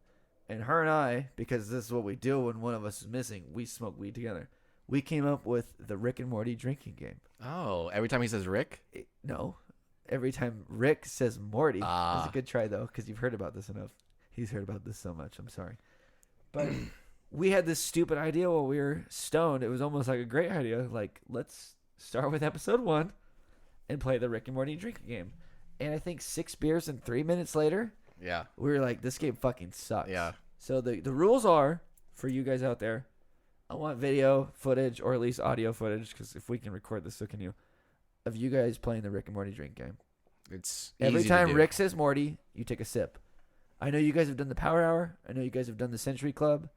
[SPEAKER 1] And her and I, because this is what we do when one of us is missing, we smoke weed together. We came up with the Rick and Morty drinking game.
[SPEAKER 2] Oh, every time he says Rick?
[SPEAKER 1] No. Every time Rick says Morty.
[SPEAKER 2] Ah.
[SPEAKER 1] It's a good try, though, because you've heard about this enough. He's heard about this so much. I'm sorry. But we had this stupid idea while we were stoned. It was almost like a great idea. Like, let's start with episode 1 and play the Rick and Morty drinking game. And I think 6 beers and 3 minutes later,
[SPEAKER 2] Yeah.
[SPEAKER 1] we were like, this game fucking sucks.
[SPEAKER 2] Yeah.
[SPEAKER 1] So the rules are, for you guys out there, I want video footage, or at least audio footage, because if we can record this, so can you, of you guys playing the Rick and Morty drink game.
[SPEAKER 2] It's
[SPEAKER 1] Every
[SPEAKER 2] easy to
[SPEAKER 1] time
[SPEAKER 2] do.
[SPEAKER 1] Rick says Morty, you take a sip. I know you guys have done the Power Hour. I know you guys have done the Century Club.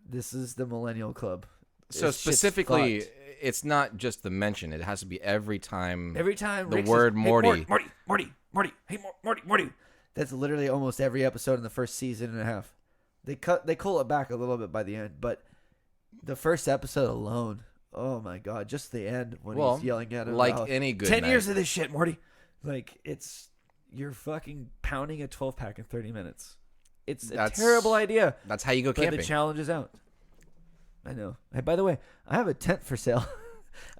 [SPEAKER 1] This is the Millennial Club.
[SPEAKER 2] So
[SPEAKER 1] This shit's
[SPEAKER 2] specifically,
[SPEAKER 1] fucked.
[SPEAKER 2] it's not just the mention. It has to be every time.
[SPEAKER 1] Every time
[SPEAKER 2] the
[SPEAKER 1] Rick
[SPEAKER 2] word
[SPEAKER 1] says, hey,
[SPEAKER 2] Morty.
[SPEAKER 1] Morty, hey, Morty. That's literally almost every episode in the first season and a half. They cull it back a little bit by the end, but the first episode alone, oh my god, just the end when he's yelling at him.
[SPEAKER 2] Like
[SPEAKER 1] about,
[SPEAKER 2] any good
[SPEAKER 1] 10
[SPEAKER 2] night.
[SPEAKER 1] years of this shit, Morty. Like, you're fucking pounding a 12-pack in 30 minutes. It's a terrible idea.
[SPEAKER 2] That's how you go
[SPEAKER 1] But
[SPEAKER 2] camping.
[SPEAKER 1] the challenge is out. I know. Hey, by the way, I have a tent for sale.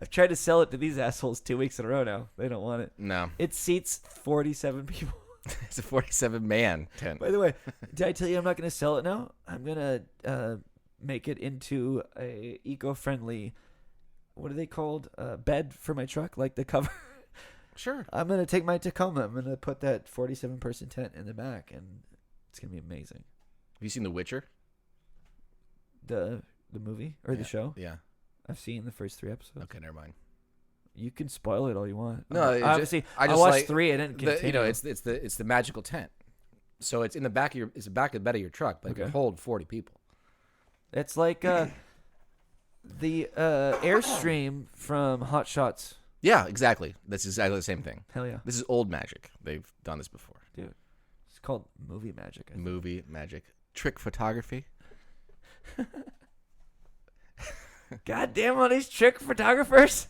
[SPEAKER 1] I've tried to sell it to these assholes 2 weeks in a row now. They don't want it.
[SPEAKER 2] No.
[SPEAKER 1] It seats 47 people.
[SPEAKER 2] It's a 47-man tent.
[SPEAKER 1] By the way, did I tell you I'm not going to sell it now? I'm going to make it into a eco-friendly, what are they called? Bed for my truck, like the cover.
[SPEAKER 2] Sure.
[SPEAKER 1] I'm going to take my Tacoma. I'm going to put that 47-person tent in the back, and it's going to be amazing.
[SPEAKER 2] Have you seen The Witcher?
[SPEAKER 1] The movie or the show?
[SPEAKER 2] Yeah.
[SPEAKER 1] I've seen the first 3 episodes.
[SPEAKER 2] Okay, never mind.
[SPEAKER 1] You can spoil it all you want.
[SPEAKER 2] No, it's
[SPEAKER 1] obviously,
[SPEAKER 2] I
[SPEAKER 1] I
[SPEAKER 2] just
[SPEAKER 1] watched
[SPEAKER 2] like
[SPEAKER 1] 3. I didn't continue.
[SPEAKER 2] it's the magical tent. So it's in the back of the back of the bed of your truck, but it
[SPEAKER 1] Okay.
[SPEAKER 2] can hold 40 people.
[SPEAKER 1] It's like the Airstream from Hot Shots.
[SPEAKER 2] Yeah, exactly. That's exactly the same thing.
[SPEAKER 1] Hell yeah,
[SPEAKER 2] This is old magic. They've done this before.
[SPEAKER 1] dude. It's called movie magic. I think.
[SPEAKER 2] Movie magic, trick photography.
[SPEAKER 1] God damn all these trick photographers.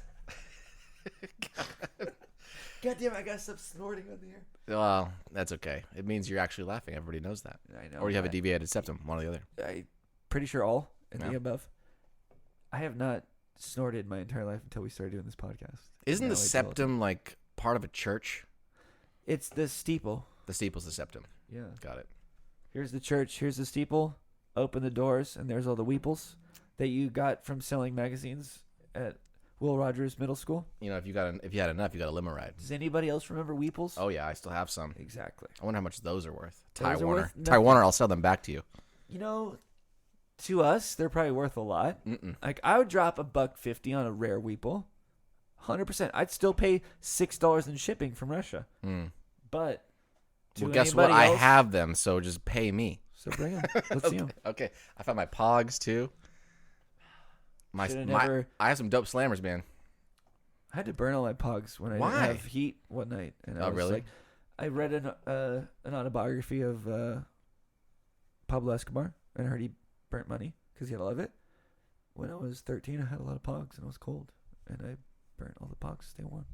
[SPEAKER 1] God damn, I gotta stop snorting on the air.
[SPEAKER 2] Well, that's okay. It means you're actually laughing. Everybody knows that.
[SPEAKER 1] I know.
[SPEAKER 2] Or you have a deviated septum, one or the other.
[SPEAKER 1] I'm pretty sure all in
[SPEAKER 2] Yeah.
[SPEAKER 1] the above. I have not snorted my entire life until we started doing this podcast.
[SPEAKER 2] Isn't
[SPEAKER 1] Now
[SPEAKER 2] the
[SPEAKER 1] I do all
[SPEAKER 2] septum like part of a church?
[SPEAKER 1] It's the steeple.
[SPEAKER 2] The steeple's the septum.
[SPEAKER 1] Yeah.
[SPEAKER 2] Got it.
[SPEAKER 1] Here's the church. Here's the steeple. Open the doors, and there's all the weeples that you got from selling magazines at Will Rogers Middle School.
[SPEAKER 2] You know, if you had enough, you got a limo ride.
[SPEAKER 1] Does anybody else remember weeples?
[SPEAKER 2] Oh yeah, I still have some.
[SPEAKER 1] Exactly.
[SPEAKER 2] I wonder how much those are worth.
[SPEAKER 1] Those
[SPEAKER 2] Ty
[SPEAKER 1] are
[SPEAKER 2] Warner.
[SPEAKER 1] worth
[SPEAKER 2] Ty
[SPEAKER 1] nothing.
[SPEAKER 2] Warner, I'll sell them back to you.
[SPEAKER 1] You know, to us, they're probably worth a lot.
[SPEAKER 2] Mm-mm.
[SPEAKER 1] Like, I would drop $1.50 on a rare weeple. 100%. I'd still pay $6 in shipping from Russia.
[SPEAKER 2] Mm.
[SPEAKER 1] But to
[SPEAKER 2] Well, guess what? I
[SPEAKER 1] anybody else-
[SPEAKER 2] have them, so just pay me.
[SPEAKER 1] So bring them. Let's see them.
[SPEAKER 2] Okay, I found my Pogs too.
[SPEAKER 1] Should've never-
[SPEAKER 2] I have some dope slammers, man.
[SPEAKER 1] I had to burn all my pogs when I
[SPEAKER 2] Why?
[SPEAKER 1] didn't have heat one night. And I
[SPEAKER 2] Oh,
[SPEAKER 1] was
[SPEAKER 2] really?
[SPEAKER 1] like, I read an autobiography of Pablo Escobar, and I heard he burnt money because he had a lot of it. When I was 13, I had a lot of pogs, and it was cold. And I burnt all the pogs to stay warm.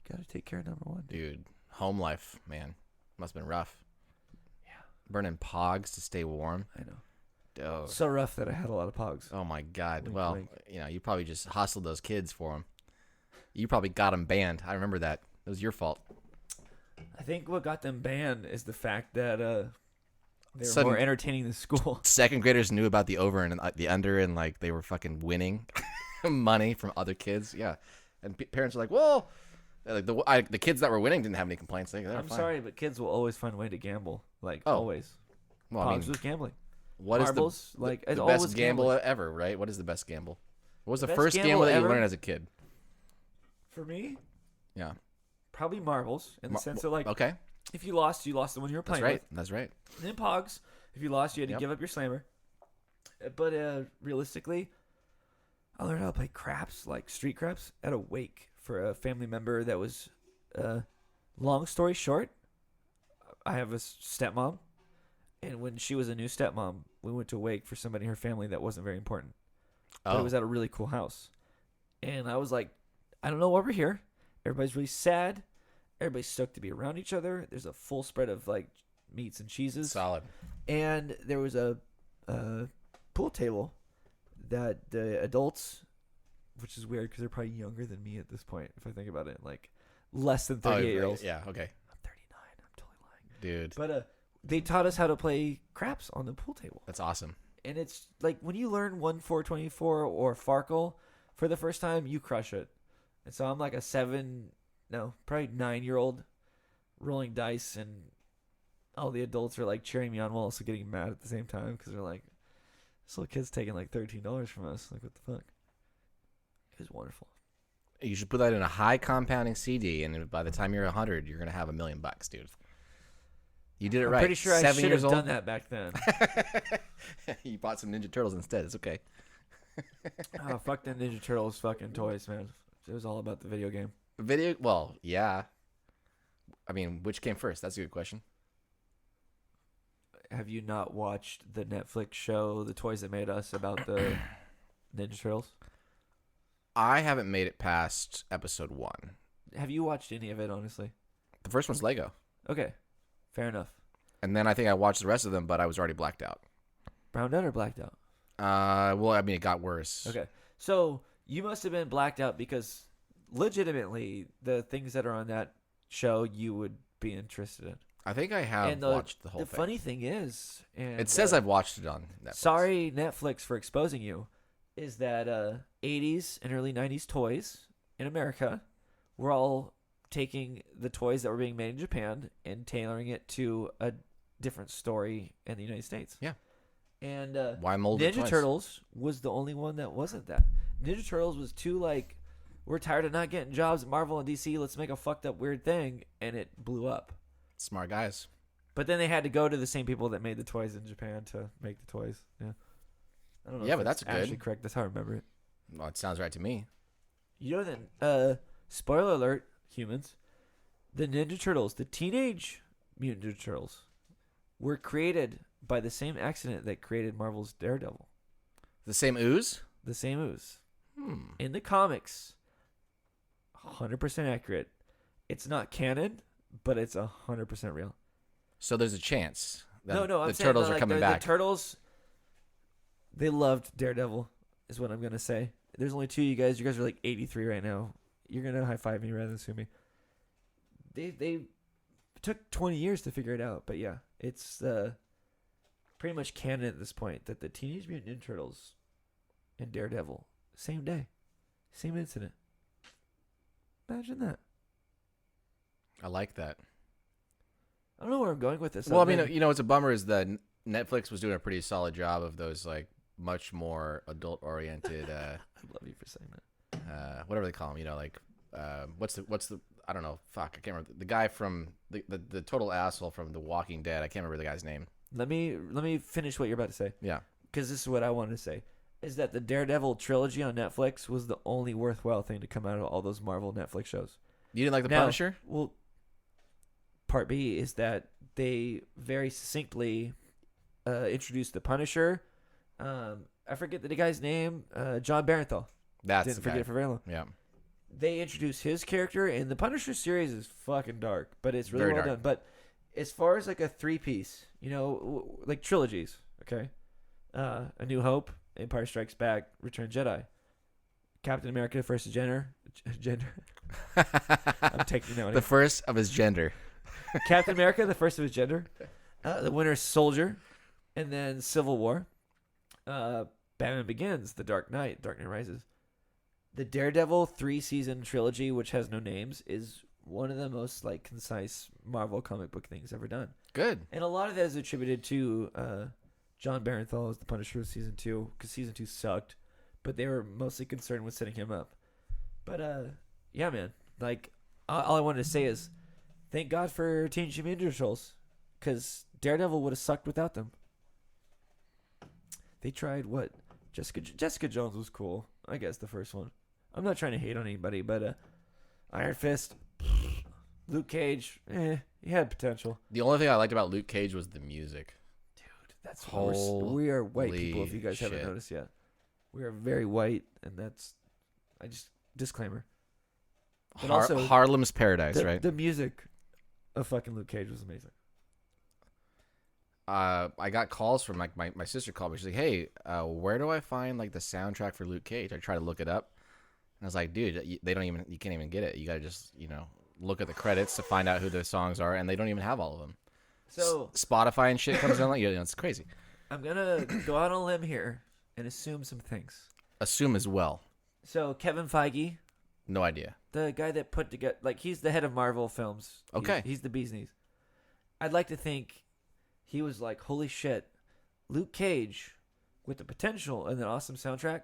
[SPEAKER 1] Got to take care of number one.
[SPEAKER 2] Dude, home life, man, must have been rough.
[SPEAKER 1] Yeah.
[SPEAKER 2] Burning Pogs to stay warm.
[SPEAKER 1] I know.
[SPEAKER 2] Dude.
[SPEAKER 1] So rough that I had a lot of pogs.
[SPEAKER 2] Oh my God.
[SPEAKER 1] Wink,
[SPEAKER 2] Well,
[SPEAKER 1] wink.
[SPEAKER 2] you know, you probably just hustled those kids for them. You probably got them banned. I remember that. It was your fault.
[SPEAKER 1] I think what got them banned is the fact that They were
[SPEAKER 2] Sudden-
[SPEAKER 1] more entertaining than school.
[SPEAKER 2] Second graders knew about the over and the under, and like they were fucking winning money from other kids. Yeah, and parents were like, "Well, like the kids that were winning didn't have any complaints. They were
[SPEAKER 1] I'm
[SPEAKER 2] fine.
[SPEAKER 1] sorry, but kids will always find a way to gamble. Like
[SPEAKER 2] Oh.
[SPEAKER 1] always.
[SPEAKER 2] Well, I
[SPEAKER 1] Pogs
[SPEAKER 2] mean,
[SPEAKER 1] was gambling.
[SPEAKER 2] what is
[SPEAKER 1] Marbles, like
[SPEAKER 2] the
[SPEAKER 1] it's
[SPEAKER 2] best
[SPEAKER 1] always
[SPEAKER 2] gamble
[SPEAKER 1] gambling.
[SPEAKER 2] ever? Right? What is the best gamble? What was the
[SPEAKER 1] best
[SPEAKER 2] first
[SPEAKER 1] gamble
[SPEAKER 2] gamble that you
[SPEAKER 1] ever?
[SPEAKER 2] learned as a kid?
[SPEAKER 1] For me,
[SPEAKER 2] Yeah.
[SPEAKER 1] probably marbles in the sense of like
[SPEAKER 2] Okay,
[SPEAKER 1] if you lost the one you were
[SPEAKER 2] that's
[SPEAKER 1] playing
[SPEAKER 2] right.
[SPEAKER 1] with.
[SPEAKER 2] That's right.
[SPEAKER 1] And then Pogs, if you lost, you had to
[SPEAKER 2] Yep.
[SPEAKER 1] give up your slammer. But realistically, I learned how to play craps, like street craps, at a wake for a family member that was. Long story short, I have a stepmom, and when she was a new stepmom, we went to a wake for somebody in her family that wasn't very important. But
[SPEAKER 2] Oh,
[SPEAKER 1] it was at a really cool house. And I was like, I don't know why we're here. Everybody's really sad. Everybody's stoked to be around each other. There's a full spread of like meats and cheeses.
[SPEAKER 2] solid.
[SPEAKER 1] And there was a pool table that the adults, which is weird because they're probably younger than me at this point, if I think about it, like less than 38-year-olds.
[SPEAKER 2] Yeah. Okay,
[SPEAKER 1] I'm 39. I'm totally lying.
[SPEAKER 2] dude,
[SPEAKER 1] But they taught us how to play craps on the pool table.
[SPEAKER 2] that's awesome.
[SPEAKER 1] And it's like when you learn 1-4-24 or Farkle for the first time, you crush it. And so I'm like a probably 9-year-old rolling dice, and all the adults are like cheering me on while also getting mad at the same time because they're like, this little kid's taking like $13 from us. Like, what the fuck? It was wonderful.
[SPEAKER 2] You should put that in a high compounding CD, and by the time you're 100, you're gonna have $1 million, dude. You did it
[SPEAKER 1] I'm
[SPEAKER 2] right.
[SPEAKER 1] pretty sure I
[SPEAKER 2] 7
[SPEAKER 1] should
[SPEAKER 2] years
[SPEAKER 1] have
[SPEAKER 2] old.
[SPEAKER 1] done that back then.
[SPEAKER 2] You bought some Ninja Turtles instead. It's okay.
[SPEAKER 1] Oh, fuck the Ninja Turtles fucking toys, man. It was all about the video game.
[SPEAKER 2] Well, yeah. I mean, which came first? That's a good question.
[SPEAKER 1] Have you not watched the Netflix show, The Toys That Made Us, about the Ninja Turtles?
[SPEAKER 2] I haven't made it past episode 1.
[SPEAKER 1] Have you watched any of it, honestly?
[SPEAKER 2] The first one's Lego.
[SPEAKER 1] Okay, fair enough.
[SPEAKER 2] And then I think I watched the rest of them, but I was already blacked out.
[SPEAKER 1] Browned out or blacked out?
[SPEAKER 2] Well, I mean, it got worse.
[SPEAKER 1] Okay, so you must have been blacked out because legitimately the things that are on that show you would be interested in.
[SPEAKER 2] I think I have
[SPEAKER 1] And
[SPEAKER 2] watched the whole
[SPEAKER 1] the
[SPEAKER 2] thing.
[SPEAKER 1] funny thing is, and
[SPEAKER 2] It says I've watched it on Netflix.
[SPEAKER 1] sorry Netflix for exposing you, is that 80s and early 90s toys in America were all taking the toys that were being made in Japan and tailoring it to a different story in the United States.
[SPEAKER 2] Yeah.
[SPEAKER 1] And
[SPEAKER 2] Why molded
[SPEAKER 1] Ninja
[SPEAKER 2] twice?
[SPEAKER 1] Turtles was the only one that wasn't that. Ninja Turtles was too like, we're tired of not getting jobs at Marvel and DC. Let's make a fucked up weird thing, and it blew up.
[SPEAKER 2] Smart guys.
[SPEAKER 1] But then they had to go to the same people that made the toys in Japan to make the toys. Yeah. I don't know.
[SPEAKER 2] Yeah,
[SPEAKER 1] if
[SPEAKER 2] but that's
[SPEAKER 1] actually
[SPEAKER 2] good.
[SPEAKER 1] correct. That's how I remember it.
[SPEAKER 2] Well, it sounds right to me.
[SPEAKER 1] You know then, spoiler alert, humans, the Ninja Turtles, the Teenage Mutant Ninja Turtles, were created by the same accident that created Marvel's Daredevil.
[SPEAKER 2] The same ooze?
[SPEAKER 1] The same ooze.
[SPEAKER 2] Hmm.
[SPEAKER 1] In the comics, 100% accurate. It's not canon, but it's 100% real.
[SPEAKER 2] So there's a chance that
[SPEAKER 1] No, I'm
[SPEAKER 2] the
[SPEAKER 1] saying
[SPEAKER 2] turtles
[SPEAKER 1] that,
[SPEAKER 2] are
[SPEAKER 1] like,
[SPEAKER 2] coming
[SPEAKER 1] the
[SPEAKER 2] back.
[SPEAKER 1] The turtles, they loved Daredevil, is what I'm gonna say. There's only two of you guys. You guys are like 83 right now. You're gonna high five me rather than sue me. They took 20 years to figure it out, but yeah, it's pretty much canon at this point that the Teenage Mutant Ninja Turtles and Daredevil, same day, same incident. Imagine that.
[SPEAKER 2] I like that.
[SPEAKER 1] I don't know where I'm going with this.
[SPEAKER 2] Well, I
[SPEAKER 1] other
[SPEAKER 2] mean,
[SPEAKER 1] than-
[SPEAKER 2] you know, what's a bummer is that Netflix was doing a pretty solid job of those, like, much more adult-oriented,
[SPEAKER 1] I love you for saying that.
[SPEAKER 2] whatever they call them, you know, like, what's the, I don't know, fuck, I can't remember. The guy from, the total asshole from The Walking Dead, I can't remember the guy's name.
[SPEAKER 1] Let me finish what you're about to say.
[SPEAKER 2] Yeah.
[SPEAKER 1] Because this is what I wanted to say, is that the Daredevil trilogy on Netflix was the only worthwhile thing to come out of all those Marvel Netflix shows.
[SPEAKER 2] You didn't like The
[SPEAKER 1] Now,
[SPEAKER 2] Punisher?
[SPEAKER 1] Well, part B is that they very succinctly introduced the Punisher. I forget the guy's name. John Barenthal.
[SPEAKER 2] That's
[SPEAKER 1] Didn't
[SPEAKER 2] the
[SPEAKER 1] forget
[SPEAKER 2] guy.
[SPEAKER 1] for very long.
[SPEAKER 2] Yeah.
[SPEAKER 1] They introduced his character, and the Punisher series is fucking dark, but it's really
[SPEAKER 2] Very
[SPEAKER 1] well
[SPEAKER 2] dark.
[SPEAKER 1] done. But as far as like a three-piece, you know, like trilogies, okay? A New Hope, Empire Strikes Back, Return of the Jedi, Captain America, First of Gender. I'm taking that one.
[SPEAKER 2] The first of his gender.
[SPEAKER 1] Captain America, the first of his gender. The Winter Soldier, and then Civil War. Batman Begins, The Dark Knight, Dark Knight Rises. The Daredevil 3-season trilogy, which has no names, is one of the most like concise Marvel comic book things ever done.
[SPEAKER 2] Good.
[SPEAKER 1] And a lot of that is attributed to John Barenthal as the Punisher of season 2, because season 2 sucked, but they were mostly concerned with setting him up. But yeah, man, like all I wanted to say is thank God for Teenage Mutant Ninja Turtles, because Daredevil would have sucked without them. They tried what? Jessica Jones was cool, I guess, the first one. I'm not trying to hate on anybody, but Iron Fist, Luke Cage, he had potential.
[SPEAKER 2] The only thing I liked about Luke Cage was the music.
[SPEAKER 1] Dude, that's we are white people, if you guys haven't
[SPEAKER 2] shit.
[SPEAKER 1] noticed yet. We are very white, and that's, disclaimer. But also,
[SPEAKER 2] Harlem's Paradise, right?
[SPEAKER 1] The music of fucking Luke Cage was amazing.
[SPEAKER 2] I got calls from like my sister called me. She's like, "Hey, where do I find like the soundtrack for Luke Cage?" I tried to look it up, and I was like, "Dude, you can't even get it. You gotta just look at the credits to find out who the songs are, and they don't even have all of them."
[SPEAKER 1] So
[SPEAKER 2] Spotify and shit comes in like it's crazy.
[SPEAKER 1] I'm gonna go out on a limb here and assume some things.
[SPEAKER 2] Assume as well.
[SPEAKER 1] So Kevin Feige,
[SPEAKER 2] No idea.
[SPEAKER 1] the guy that put together, like, he's the head of Marvel films.
[SPEAKER 2] Okay.
[SPEAKER 1] He's the bee's knees. I'd like to think he was like, holy shit, Luke Cage with the potential and an awesome soundtrack,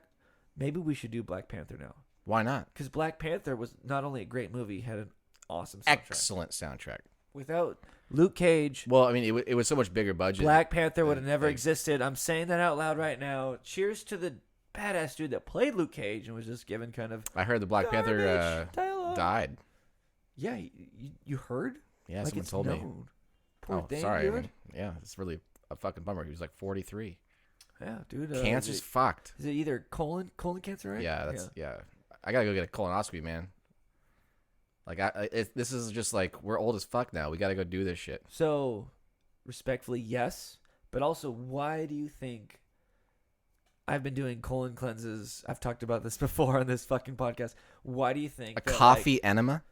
[SPEAKER 1] maybe we should do Black Panther now.
[SPEAKER 2] Why not?
[SPEAKER 1] Because Black Panther was not only a great movie, had an awesome soundtrack.
[SPEAKER 2] Excellent soundtrack.
[SPEAKER 1] Without Luke Cage,
[SPEAKER 2] Well, I mean, it was so much bigger budget.
[SPEAKER 1] Black Panther would have never
[SPEAKER 2] like-
[SPEAKER 1] existed. I'm saying that out loud right now. Cheers to the badass dude that played Luke Cage and was just given kind of
[SPEAKER 2] I heard the Black Panther
[SPEAKER 1] garbage dialogue.
[SPEAKER 2] died.
[SPEAKER 1] Yeah, you heard?
[SPEAKER 2] Yeah,
[SPEAKER 1] Like,
[SPEAKER 2] someone
[SPEAKER 1] it's
[SPEAKER 2] told me.
[SPEAKER 1] known. Poor
[SPEAKER 2] Oh,
[SPEAKER 1] thing,
[SPEAKER 2] sorry. I
[SPEAKER 1] dude.
[SPEAKER 2] mean, yeah, it's really a fucking bummer. He was like 43.
[SPEAKER 1] Yeah, dude.
[SPEAKER 2] Cancer's fucked.
[SPEAKER 1] Is it either colon cancer, right?
[SPEAKER 2] Yeah, yeah. I gotta go get a colonoscopy, man. Like, this is just like we're old as fuck now. We gotta go do this shit.
[SPEAKER 1] So, respectfully, yes. But also, why do you think I've been doing colon cleanses? I've talked about this before on this fucking podcast. Why do you think
[SPEAKER 2] A coffee enema?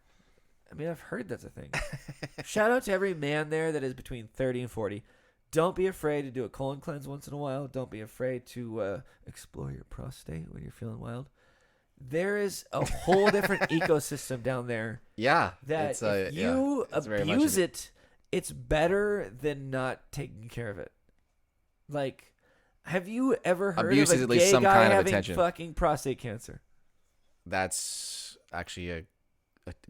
[SPEAKER 1] I mean, I've heard that's a thing. Shout out to every man there that is between 30 and 40. Don't be afraid to do a colon cleanse once in a while. Don't be afraid to explore your prostate when you're feeling wild. There is a whole different ecosystem down there
[SPEAKER 2] Yeah.
[SPEAKER 1] that if you
[SPEAKER 2] it's very much
[SPEAKER 1] abuse
[SPEAKER 2] of
[SPEAKER 1] it, it's better than not taking care of it. Like, have you ever heard
[SPEAKER 2] Abuse
[SPEAKER 1] of
[SPEAKER 2] is
[SPEAKER 1] a
[SPEAKER 2] at least
[SPEAKER 1] gay
[SPEAKER 2] some
[SPEAKER 1] guy
[SPEAKER 2] kind of
[SPEAKER 1] having
[SPEAKER 2] attention.
[SPEAKER 1] fucking prostate cancer?
[SPEAKER 2] That's actually a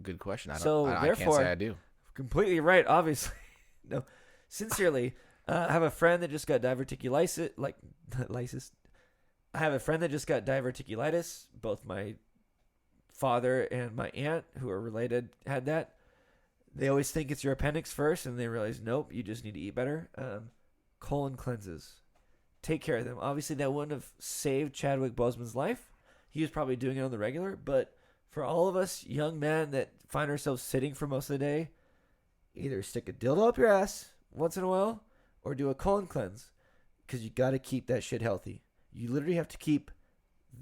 [SPEAKER 2] good question. I
[SPEAKER 1] So,
[SPEAKER 2] can't
[SPEAKER 1] therefore-
[SPEAKER 2] say I do.
[SPEAKER 1] Completely right, obviously. No, sincerely, I have a friend that just got diverticulitis. I have a friend that just got diverticulitis. Both my father and my aunt, who are related, had that. They always think it's your appendix first, and they realize, nope, you just need to eat better. Colon cleanses. Take care of them. Obviously, that wouldn't have saved Chadwick Boseman's life. He was probably doing it on the regular, but for all of us young men that find ourselves sitting for most of the day, either stick a dildo up your ass once in a while or do a colon cleanse, because you got to keep that shit healthy. You literally have to keep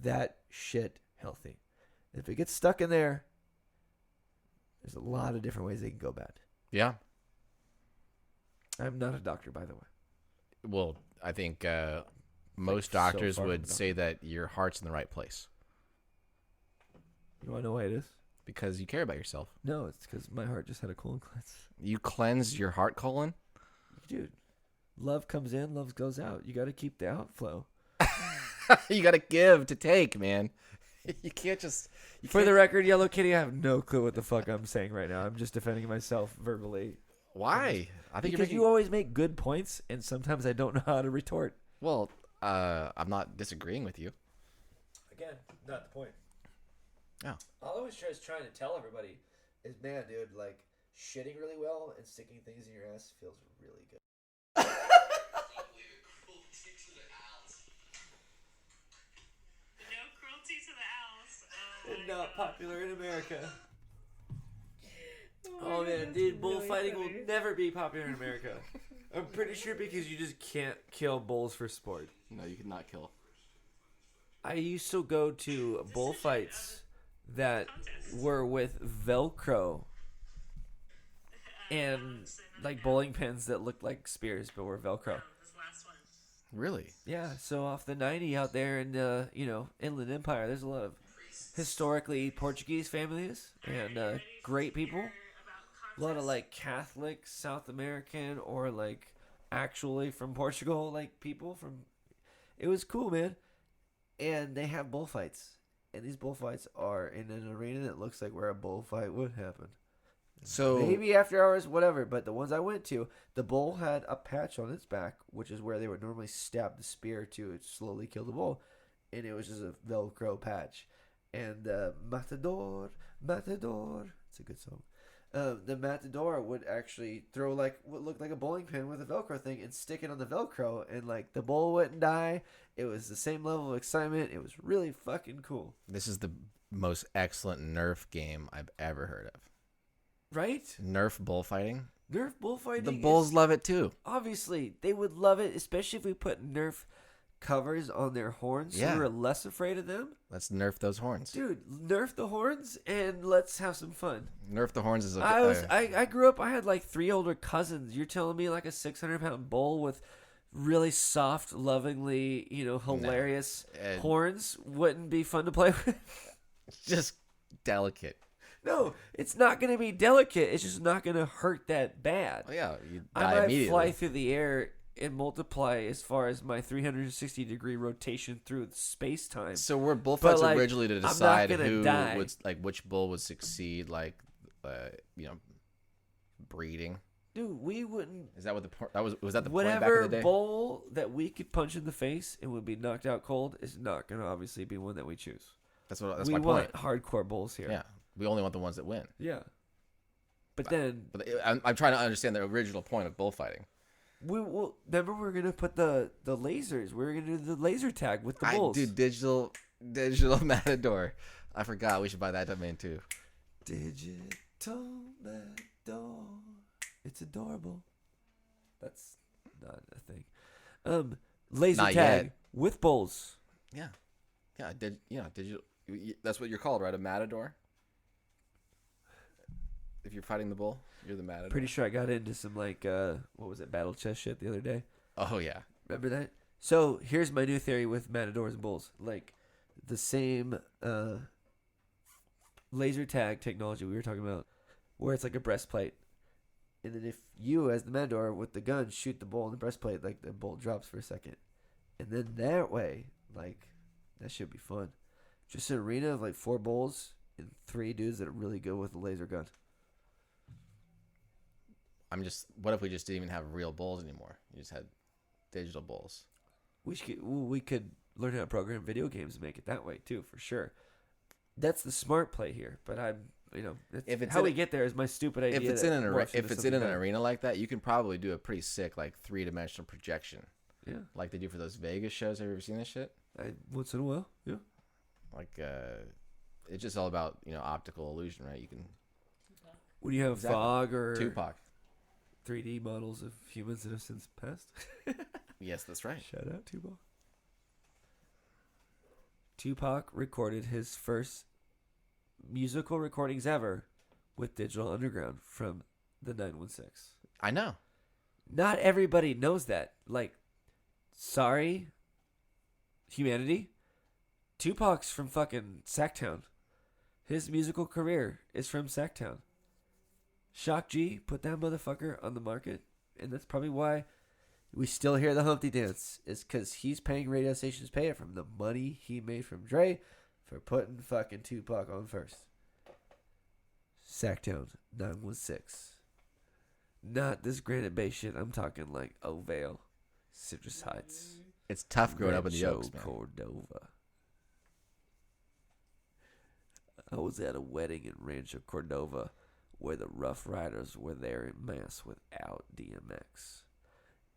[SPEAKER 1] that shit healthy. If it gets stuck in there, there's a lot of different ways they can go bad.
[SPEAKER 2] Yeah.
[SPEAKER 1] I'm not a doctor, by the way.
[SPEAKER 2] Well, I think most
[SPEAKER 1] so
[SPEAKER 2] doctors
[SPEAKER 1] far
[SPEAKER 2] would
[SPEAKER 1] from
[SPEAKER 2] say that your heart's in the right place
[SPEAKER 1] You want to know why it is?
[SPEAKER 2] because you care about yourself.
[SPEAKER 1] No, it's because my heart just had a colon cleanse.
[SPEAKER 2] You cleanse your heart colon?
[SPEAKER 1] Dude, love comes in, love goes out. You got to keep the outflow.
[SPEAKER 2] You got to give to take, man. You can't just...
[SPEAKER 1] For the record, Yellow Kitty, I have no clue what the fuck I'm saying right now. I'm just defending myself verbally.
[SPEAKER 2] Why? I think
[SPEAKER 1] Because you always make good points, and sometimes I don't know how to retort.
[SPEAKER 2] Well, I'm not disagreeing with you.
[SPEAKER 1] Again, not the point.
[SPEAKER 2] Yeah.
[SPEAKER 1] All I was just trying to tell everybody is, man, dude, like, shitting really well and sticking things in your ass feels really good.
[SPEAKER 4] No cruelty to the owls. Oh, my
[SPEAKER 1] Not
[SPEAKER 4] God.
[SPEAKER 1] popular in America.
[SPEAKER 4] my
[SPEAKER 1] Oh
[SPEAKER 4] God,
[SPEAKER 1] man,
[SPEAKER 4] that's
[SPEAKER 1] dude,
[SPEAKER 4] really
[SPEAKER 1] bullfighting will
[SPEAKER 4] funny.
[SPEAKER 1] never be popular in America. I'm pretty sure because you just can't kill bulls for sport.
[SPEAKER 2] No, you cannot kill.
[SPEAKER 1] I used to go to bullfights that were with Velcro and like bowling pins that looked like spears but were Velcro.
[SPEAKER 4] This last one.
[SPEAKER 2] Really?
[SPEAKER 1] Yeah, so off the 90 out there in Inland Empire, there's a lot of historically Portuguese families and great people. A lot of like Catholic South American or like actually from Portugal, like people from. It was cool, man. And they have bullfights, and these bullfights are in an arena that looks like where a bullfight would happen.
[SPEAKER 2] So
[SPEAKER 1] Maybe after hours, whatever. But the ones I went to, the bull had a patch on its back, which is where they would normally stab the spear to slowly kill the bull, and it was just a Velcro patch. And Matador, it's a good song. The Matador would actually throw like what looked like a bowling pin with a Velcro thing and stick it on the Velcro, and like the bull wouldn't die. It was the same level of excitement. It was really fucking cool.
[SPEAKER 2] this is the most excellent Nerf game I've ever heard of.
[SPEAKER 1] Right?
[SPEAKER 2] Nerf bullfighting.
[SPEAKER 1] Nerf bullfighting.
[SPEAKER 2] The bulls love it too.
[SPEAKER 1] Obviously, they would love it, especially if we put Nerf covers on their horns so
[SPEAKER 2] Yeah.
[SPEAKER 1] we're less afraid of them.
[SPEAKER 2] Let's nerf those horns.
[SPEAKER 1] Dude, nerf the horns and let's have some fun.
[SPEAKER 2] Nerf the horns is a.
[SPEAKER 1] I grew up, I had like 3 older cousins. You're telling me like a 600-pound bull with really soft, lovingly, hilarious horns wouldn't be fun to play with?
[SPEAKER 2] just delicate.
[SPEAKER 1] No, it's not going to be delicate. It's just not going to hurt that bad.
[SPEAKER 2] Oh, yeah, you
[SPEAKER 1] I
[SPEAKER 2] die
[SPEAKER 1] might
[SPEAKER 2] immediately.
[SPEAKER 1] fly through the air and multiply as far as my 360-degree rotation through space-time.
[SPEAKER 2] So were bullfights
[SPEAKER 1] like,
[SPEAKER 2] originally to
[SPEAKER 1] I'm not
[SPEAKER 2] decide
[SPEAKER 1] gonna
[SPEAKER 2] who
[SPEAKER 1] die.
[SPEAKER 2] would which bull would succeed, breeding?
[SPEAKER 1] Dude, we wouldn't.
[SPEAKER 2] Is that what was that the point back in
[SPEAKER 1] Whatever
[SPEAKER 2] the day?
[SPEAKER 1] bull that we could punch in the face and would be knocked out cold is not going to obviously be one that we choose.
[SPEAKER 2] That's
[SPEAKER 1] we
[SPEAKER 2] my
[SPEAKER 1] want
[SPEAKER 2] point.
[SPEAKER 1] hardcore bulls here.
[SPEAKER 2] Yeah, we only want the ones that win.
[SPEAKER 1] Yeah. But then
[SPEAKER 2] I'm trying to understand the original point of bullfighting.
[SPEAKER 1] remember we're going to put the lasers. We're going to do the laser tag with the bulls.
[SPEAKER 2] I do digital Matador. I forgot we should buy that domain too.
[SPEAKER 1] Digital Matador. It's adorable. That's not a thing. Laser
[SPEAKER 2] Not
[SPEAKER 1] tag
[SPEAKER 2] yet.
[SPEAKER 1] with bulls.
[SPEAKER 2] Yeah, digital. That's what you're called, right? A matador. If you're fighting the bull, you're the matador.
[SPEAKER 1] Pretty sure I got into some like what was it, battle chess shit the other day.
[SPEAKER 2] Oh yeah.
[SPEAKER 1] Remember that? So here's my new theory with matadors and bulls. Like the same laser tag technology we were talking about, where it's like a breastplate. And then if you, as the matador with the gun, shoot the bull in the breastplate, like the bolt drops for a second. And then that way, like, that should be fun. Just an arena of like 4 bulls and 3 dudes that are really good with a laser gun.
[SPEAKER 2] What if we just didn't even have real bulls anymore? You just had digital bulls.
[SPEAKER 1] We could learn how to program video games and make it that way too, for sure. That's the smart play here. But
[SPEAKER 2] If it's
[SPEAKER 1] how
[SPEAKER 2] in
[SPEAKER 1] we
[SPEAKER 2] a-
[SPEAKER 1] get there is my stupid idea.
[SPEAKER 2] If it's
[SPEAKER 1] that
[SPEAKER 2] in an
[SPEAKER 1] morphs into something better.
[SPEAKER 2] arena like that, you can probably do a pretty sick 3-dimensional projection,
[SPEAKER 1] Yeah,
[SPEAKER 2] like they do for those Vegas shows. Have you ever seen this shit?
[SPEAKER 1] once in a while. Yeah.
[SPEAKER 2] It's just all about optical illusion, right? You can
[SPEAKER 1] When you have
[SPEAKER 2] Exactly.
[SPEAKER 1] fog or
[SPEAKER 2] Tupac.
[SPEAKER 1] 3D models of humans that have since passed.
[SPEAKER 2] Yes, that's right.
[SPEAKER 1] Shout out Tupac. Tupac recorded his first musical recordings ever with Digital Underground from the 916.
[SPEAKER 2] I know.
[SPEAKER 1] Not everybody knows that. Like, sorry, humanity. Tupac's from fucking Sacktown. His musical career is from Sacktown. Shock G put that motherfucker on the market, and that's probably why we still hear the Humpty Dance. Is because he's paying radio stations to pay it from the money he made from Dre for putting fucking Tupac on first. Sacktown 916. Not this Granite Bay shit. I'm talking like Oakville, Citrus Heights.
[SPEAKER 2] It's tough growing up in the
[SPEAKER 1] Rancho
[SPEAKER 2] Oaks, man.
[SPEAKER 1] Cordova. I was at a wedding in Rancho Cordova where the Rough Riders were there in mass without DMX.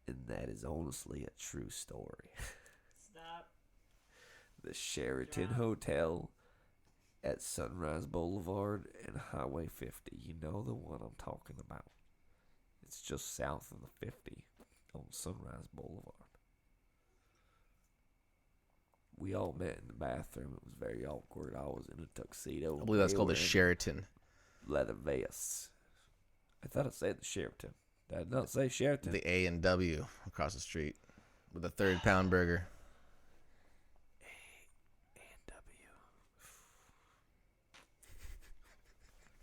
[SPEAKER 1] And that is honestly a true story.
[SPEAKER 4] Stop.
[SPEAKER 1] The Sheraton Hotel at Sunrise Boulevard and Highway 50. You know the one I'm talking about. It's just south of the 50 on Sunrise Boulevard. We all met in the bathroom. It was very awkward. I was in a tuxedo.
[SPEAKER 2] I believe that's
[SPEAKER 1] They
[SPEAKER 2] called
[SPEAKER 1] were
[SPEAKER 2] the
[SPEAKER 1] in
[SPEAKER 2] Sheraton.
[SPEAKER 1] leather vests. I thought it said the Sheraton. That did not say Sheraton.
[SPEAKER 2] The A&W across the street with a 3rd-pound burger.
[SPEAKER 1] A&W.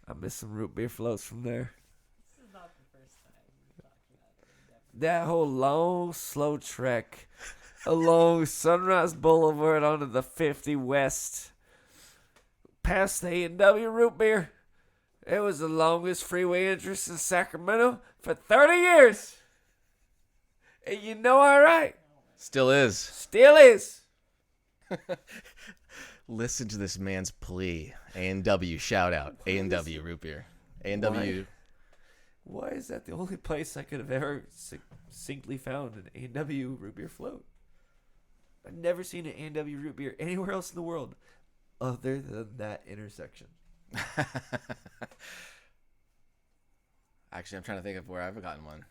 [SPEAKER 1] I miss some root beer floats from there.
[SPEAKER 5] This is not the first time we've talked about it.
[SPEAKER 1] That whole long, slow trek along Sunrise Boulevard onto the 50 West, past the A&W root beer. It was the longest freeway entrance in Sacramento for 30 years. And you know all right.
[SPEAKER 2] Still is.
[SPEAKER 1] Still is.
[SPEAKER 2] Listen to this man's plea. A&W shout out. A&W root beer. A&W.
[SPEAKER 1] Why is that the only place I could have ever succinctly found an A&W root beer float? I've never seen an A&W root beer anywhere else in the world other than that intersection.
[SPEAKER 2] Actually, I'm trying to think of where I've gotten one.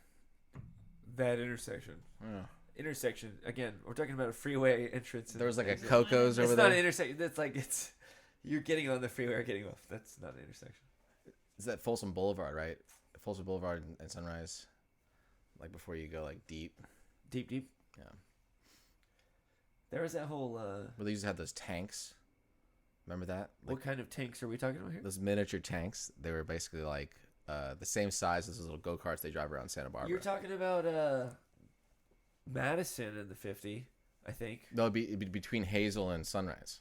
[SPEAKER 1] That intersection.
[SPEAKER 2] Oh.
[SPEAKER 1] Intersection. Again, we're talking about a freeway entrance.
[SPEAKER 2] There was like a
[SPEAKER 1] exit.
[SPEAKER 2] Coco's over
[SPEAKER 1] It's
[SPEAKER 2] there.
[SPEAKER 1] not an intersection. It's like you're getting on the freeway or getting off. That's not an intersection.
[SPEAKER 2] Is that Folsom Boulevard, right? Folsom Boulevard and Sunrise. Like before you go like deep.
[SPEAKER 1] Deep.
[SPEAKER 2] Yeah.
[SPEAKER 1] There was that whole.
[SPEAKER 2] Where they used to have those tanks. Remember that? Like
[SPEAKER 1] What kind of tanks are we talking about here?
[SPEAKER 2] those miniature tanks. They were basically like the same size as those little go-karts they drive around Santa Barbara.
[SPEAKER 1] You're talking about Madison in the 50, I think.
[SPEAKER 2] No, it'd be between Hazel and Sunrise.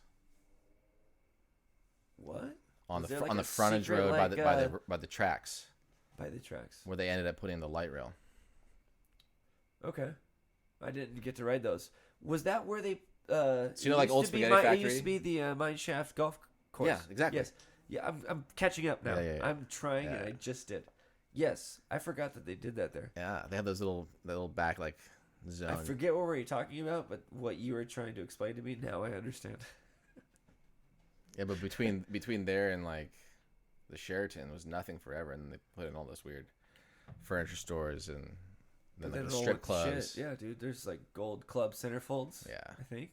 [SPEAKER 1] What?
[SPEAKER 2] On
[SPEAKER 1] Is
[SPEAKER 2] the
[SPEAKER 1] there like
[SPEAKER 2] on
[SPEAKER 1] a
[SPEAKER 2] the frontage
[SPEAKER 1] secret,
[SPEAKER 2] road
[SPEAKER 1] like,
[SPEAKER 2] by the tracks
[SPEAKER 1] By the tracks.
[SPEAKER 2] where they ended up putting the light rail.
[SPEAKER 1] Okay. I didn't get to ride those. Was that where they
[SPEAKER 2] So you know, like
[SPEAKER 1] used
[SPEAKER 2] Old
[SPEAKER 1] to be
[SPEAKER 2] Spaghetti
[SPEAKER 1] It
[SPEAKER 2] Factory?
[SPEAKER 1] used to be the Mine Shaft Golf Course.
[SPEAKER 2] Yeah, exactly.
[SPEAKER 1] Yes. Yeah, I'm catching up now.
[SPEAKER 2] Yeah.
[SPEAKER 1] I'm trying and I just did. Yes, I forgot that they did that there.
[SPEAKER 2] Yeah, they have those little back like zone.
[SPEAKER 1] I forget what we were talking about, but what you were trying to explain to me, now I understand.
[SPEAKER 2] Yeah, but between there and like the Sheraton was nothing forever, and then they put in all those weird furniture stores and then like the strip clubs.
[SPEAKER 1] Shit. Yeah, dude, there's like Gold Club centerfolds.
[SPEAKER 2] Yeah.
[SPEAKER 1] I think.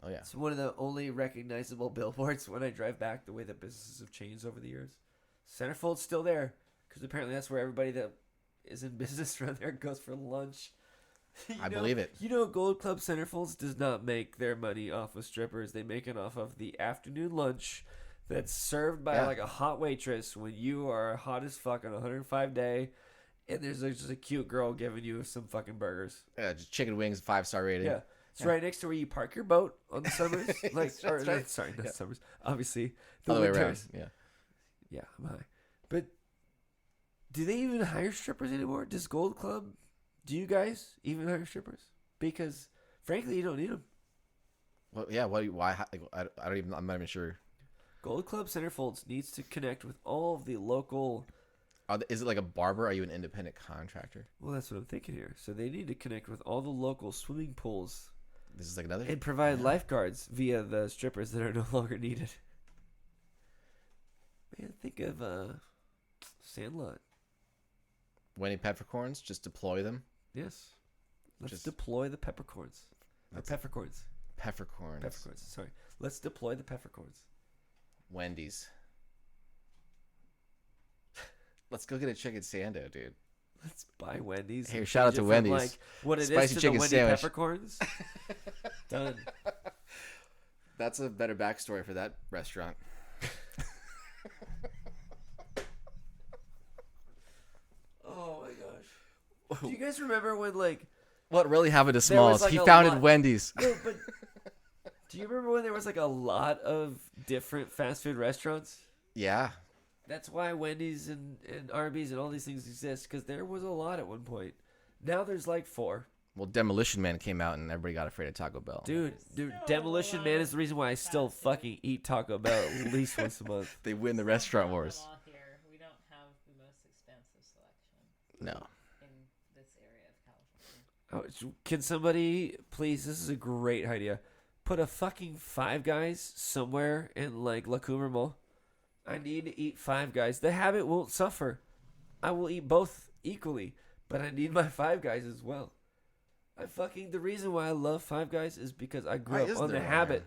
[SPEAKER 2] Oh yeah.
[SPEAKER 1] It's one of the only recognizable billboards when I drive back the way that businesses have changed over the years. Centerfold's still there because apparently that's where everybody that is in business around there goes for lunch.
[SPEAKER 2] I believe it.
[SPEAKER 1] You know, Gold Club Centerfolds does not make their money off of strippers. They make it off of the afternoon lunch that's served by like a hot waitress when you are hot as fuck on a 105 day, and there's just a cute girl giving you some fucking burgers.
[SPEAKER 2] Yeah, just chicken wings, 5-star rated.
[SPEAKER 1] Yeah. It's right next to where you park your boat on the summers. Like,
[SPEAKER 2] That's
[SPEAKER 1] or,
[SPEAKER 2] right.
[SPEAKER 1] Sorry, not summers. Obviously, the
[SPEAKER 2] Other way around.
[SPEAKER 1] winters.
[SPEAKER 2] Yeah.
[SPEAKER 1] Yeah, I'm high. But do they even hire strippers anymore? Does Gold Club, do you guys even hire strippers? Because, frankly, you don't need them.
[SPEAKER 2] Well, yeah. Why? Like, I don't even. I'm not even sure.
[SPEAKER 1] Gold Club Centerfolds needs to connect with all of the local.
[SPEAKER 2] Is it like a barber? Are you an independent contractor?
[SPEAKER 1] Well, that's what I'm thinking here. So they need to connect with all the local swimming pools
[SPEAKER 2] This is like another.
[SPEAKER 1] and provide lifeguards via the strippers that are no longer needed. Man, think of Sandlot.
[SPEAKER 2] Wendy peppercorns. Just deploy them.
[SPEAKER 1] Yes. Let's
[SPEAKER 2] Just-
[SPEAKER 1] deploy the peppercorns. Or
[SPEAKER 2] That's-
[SPEAKER 1] peppercorns.
[SPEAKER 2] Peppercorns.
[SPEAKER 1] Peppercorns. Sorry. Let's deploy the peppercorns.
[SPEAKER 2] Wendy's. Let's go get a chicken sando, dude.
[SPEAKER 1] Let's buy Wendy's.
[SPEAKER 2] Here,
[SPEAKER 1] and
[SPEAKER 2] shout out
[SPEAKER 1] change
[SPEAKER 2] to
[SPEAKER 1] it from,
[SPEAKER 2] Wendy's.
[SPEAKER 1] Like what it is
[SPEAKER 2] Spicy
[SPEAKER 1] to
[SPEAKER 2] chicken
[SPEAKER 1] the Wendy
[SPEAKER 2] sandwich.
[SPEAKER 1] peppercorns. Done.
[SPEAKER 2] That's a better backstory for that restaurant.
[SPEAKER 1] Oh my gosh. Do you guys remember when like
[SPEAKER 2] What really happened to
[SPEAKER 1] There was,
[SPEAKER 2] Smalls?
[SPEAKER 1] like,
[SPEAKER 2] He
[SPEAKER 1] a
[SPEAKER 2] founded
[SPEAKER 1] lot-
[SPEAKER 2] Wendy's.
[SPEAKER 1] no, but do you remember when there was like a lot of different fast food restaurants?
[SPEAKER 2] Yeah.
[SPEAKER 1] That's why Wendy's and Arby's and all these things exist, because there was a lot at one point. Now there's like 4.
[SPEAKER 2] Well, Demolition Man came out and everybody got afraid of Taco Bell.
[SPEAKER 1] Dude,
[SPEAKER 5] Still
[SPEAKER 1] Demolition
[SPEAKER 5] a
[SPEAKER 1] Man
[SPEAKER 5] lot
[SPEAKER 1] is the reason why I
[SPEAKER 5] of
[SPEAKER 1] still
[SPEAKER 5] fast food.
[SPEAKER 1] fucking eat Taco Bell at least once a month.
[SPEAKER 2] They win the restaurant wars.
[SPEAKER 5] Law here. We don't have the most expensive selection
[SPEAKER 2] No.
[SPEAKER 5] in this area of California.
[SPEAKER 1] Oh, can somebody please? This is a great idea. Put a fucking Five Guys somewhere in like La Cumbre Mall. I need to eat Five Guys. The habit won't suffer. I will eat both equally, but I need my Five Guys as well. The reason why I love Five Guys is because I grew
[SPEAKER 2] Why
[SPEAKER 1] up
[SPEAKER 2] is
[SPEAKER 1] on the
[SPEAKER 2] there
[SPEAKER 1] habit.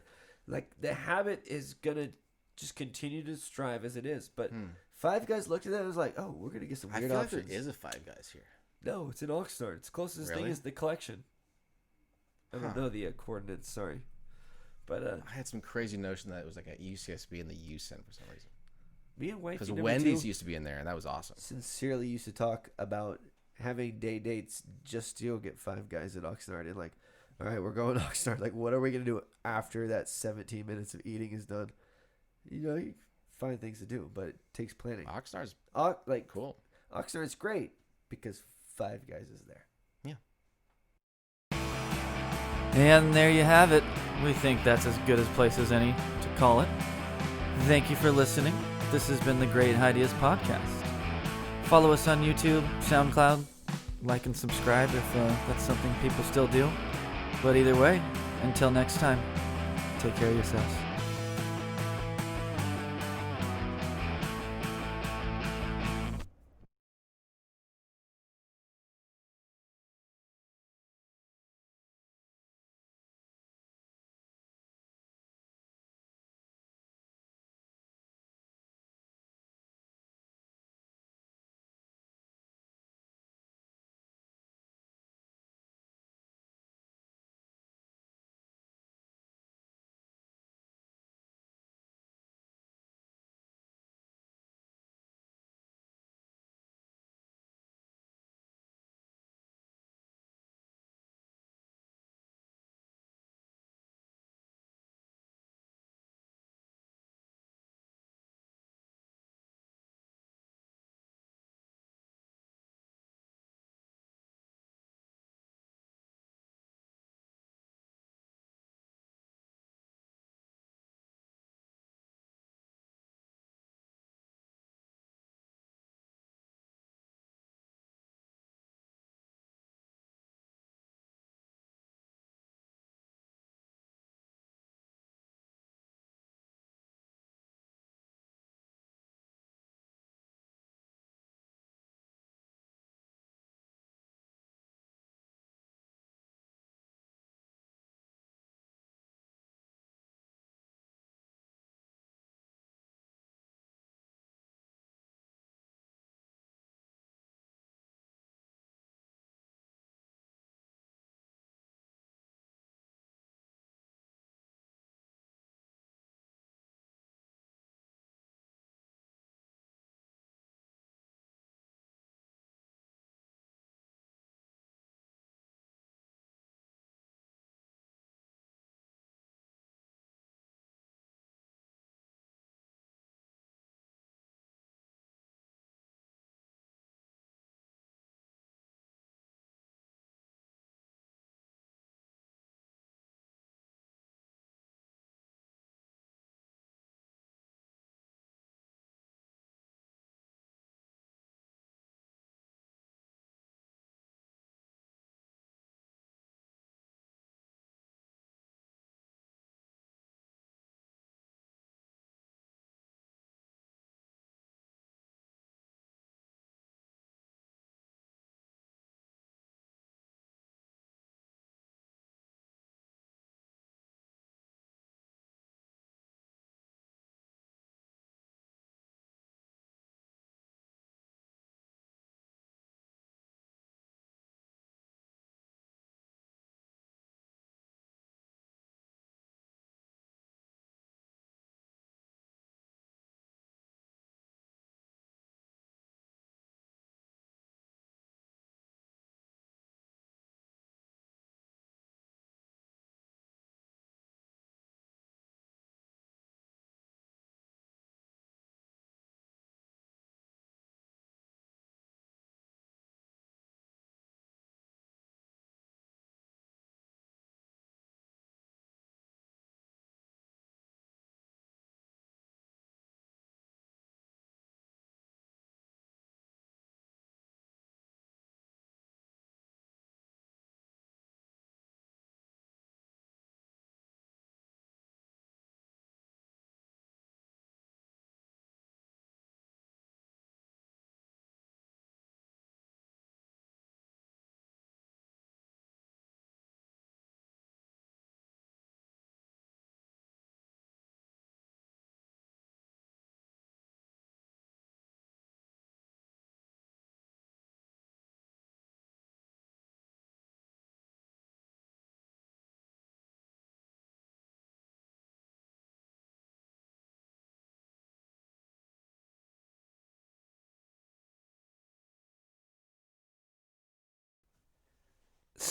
[SPEAKER 1] Like the habit is gonna just continue to strive as it is, but
[SPEAKER 6] Five Guys looked at that and was like, oh, we're going to get some
[SPEAKER 2] I
[SPEAKER 6] weird
[SPEAKER 2] feel
[SPEAKER 6] options.
[SPEAKER 2] like there is a Five Guys here.
[SPEAKER 6] No, it's in Oxnard. It's closest thing
[SPEAKER 2] Really?
[SPEAKER 6] is the collection. I don't know the coordinates, sorry. But
[SPEAKER 2] I had some crazy notion that it was like at UCSB in the U Center for some reason.
[SPEAKER 6] me and Wifey
[SPEAKER 2] Because
[SPEAKER 6] number
[SPEAKER 2] Wendy's
[SPEAKER 6] two
[SPEAKER 2] used to be in there, and that was awesome.
[SPEAKER 6] sincerely used to talk about having day dates just to go get Five Guys at Oxnard. And like, all right, we're going to Oxnard. Like, what are we going to do after that 17 minutes of eating is done? You know, you find things to do, but it takes planning.
[SPEAKER 2] Oxnard's
[SPEAKER 6] Like,
[SPEAKER 2] cool.
[SPEAKER 6] Oxnard's great because Five Guys is there.
[SPEAKER 1] And there you have it. We think that's as good a place as any to call it. Thank you for listening. This has been the Great Highdeas Podcast. Follow us on YouTube, SoundCloud. Like and subscribe if that's something people still do. But either way, until next time, take care of yourselves.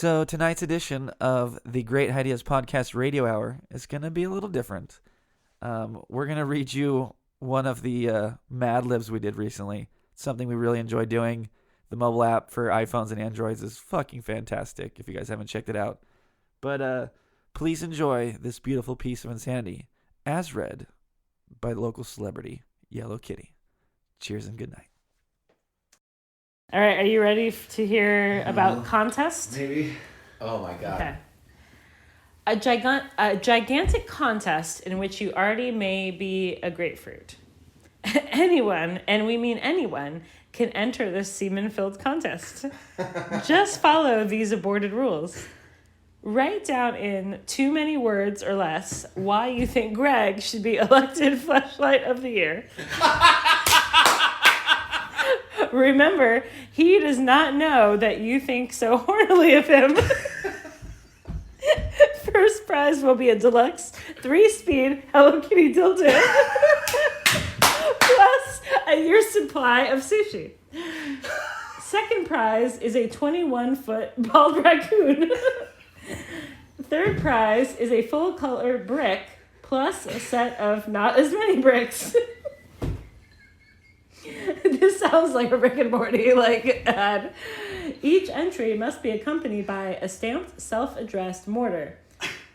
[SPEAKER 1] So tonight's edition of the Great Highdeas Podcast Radio Hour is going to be a little different. We're going to read you one of the Mad Libs we did recently. Something we really enjoy doing. The mobile app for iPhones and Androids is fucking fantastic if you guys haven't checked it out. But please enjoy this beautiful piece of insanity as read by local celebrity Yellow Kitty. Cheers and good night.
[SPEAKER 5] All right, are you ready to hear about contest?
[SPEAKER 6] Maybe.
[SPEAKER 2] Oh my god.
[SPEAKER 5] Okay. A gigantic contest in which you already may be a grapefruit. Anyone, and we mean anyone, can enter this semen-filled contest. Just follow these aborted rules. Write down in too many words or less why you think Greg should be elected Fleshlight of the Year. Remember, he does not know that you think so hornily of him. First prize will be a deluxe 3-speed Hello Kitty dildo. Plus a year's supply of sushi. Second prize is a 21-foot bald raccoon. Third prize is a full-color brick plus a set of not as many bricks. This sounds like a Rick and Morty ad. Each entry must be accompanied by a stamped, self-addressed mortar.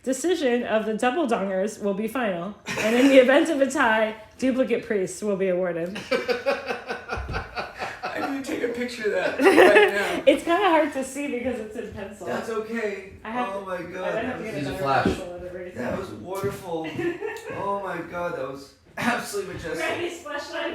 [SPEAKER 5] Decision of the double dongers will be final, and in the event of a tie, duplicate priests will be awarded.
[SPEAKER 6] I need to take a picture of that right now.
[SPEAKER 5] It's kind of hard to see because it's in pencil.
[SPEAKER 6] That's okay. Oh my god.
[SPEAKER 2] Use a flash.
[SPEAKER 6] That was wonderful. Oh my god, that was absolutely majestic.
[SPEAKER 5] Greggy's flashlight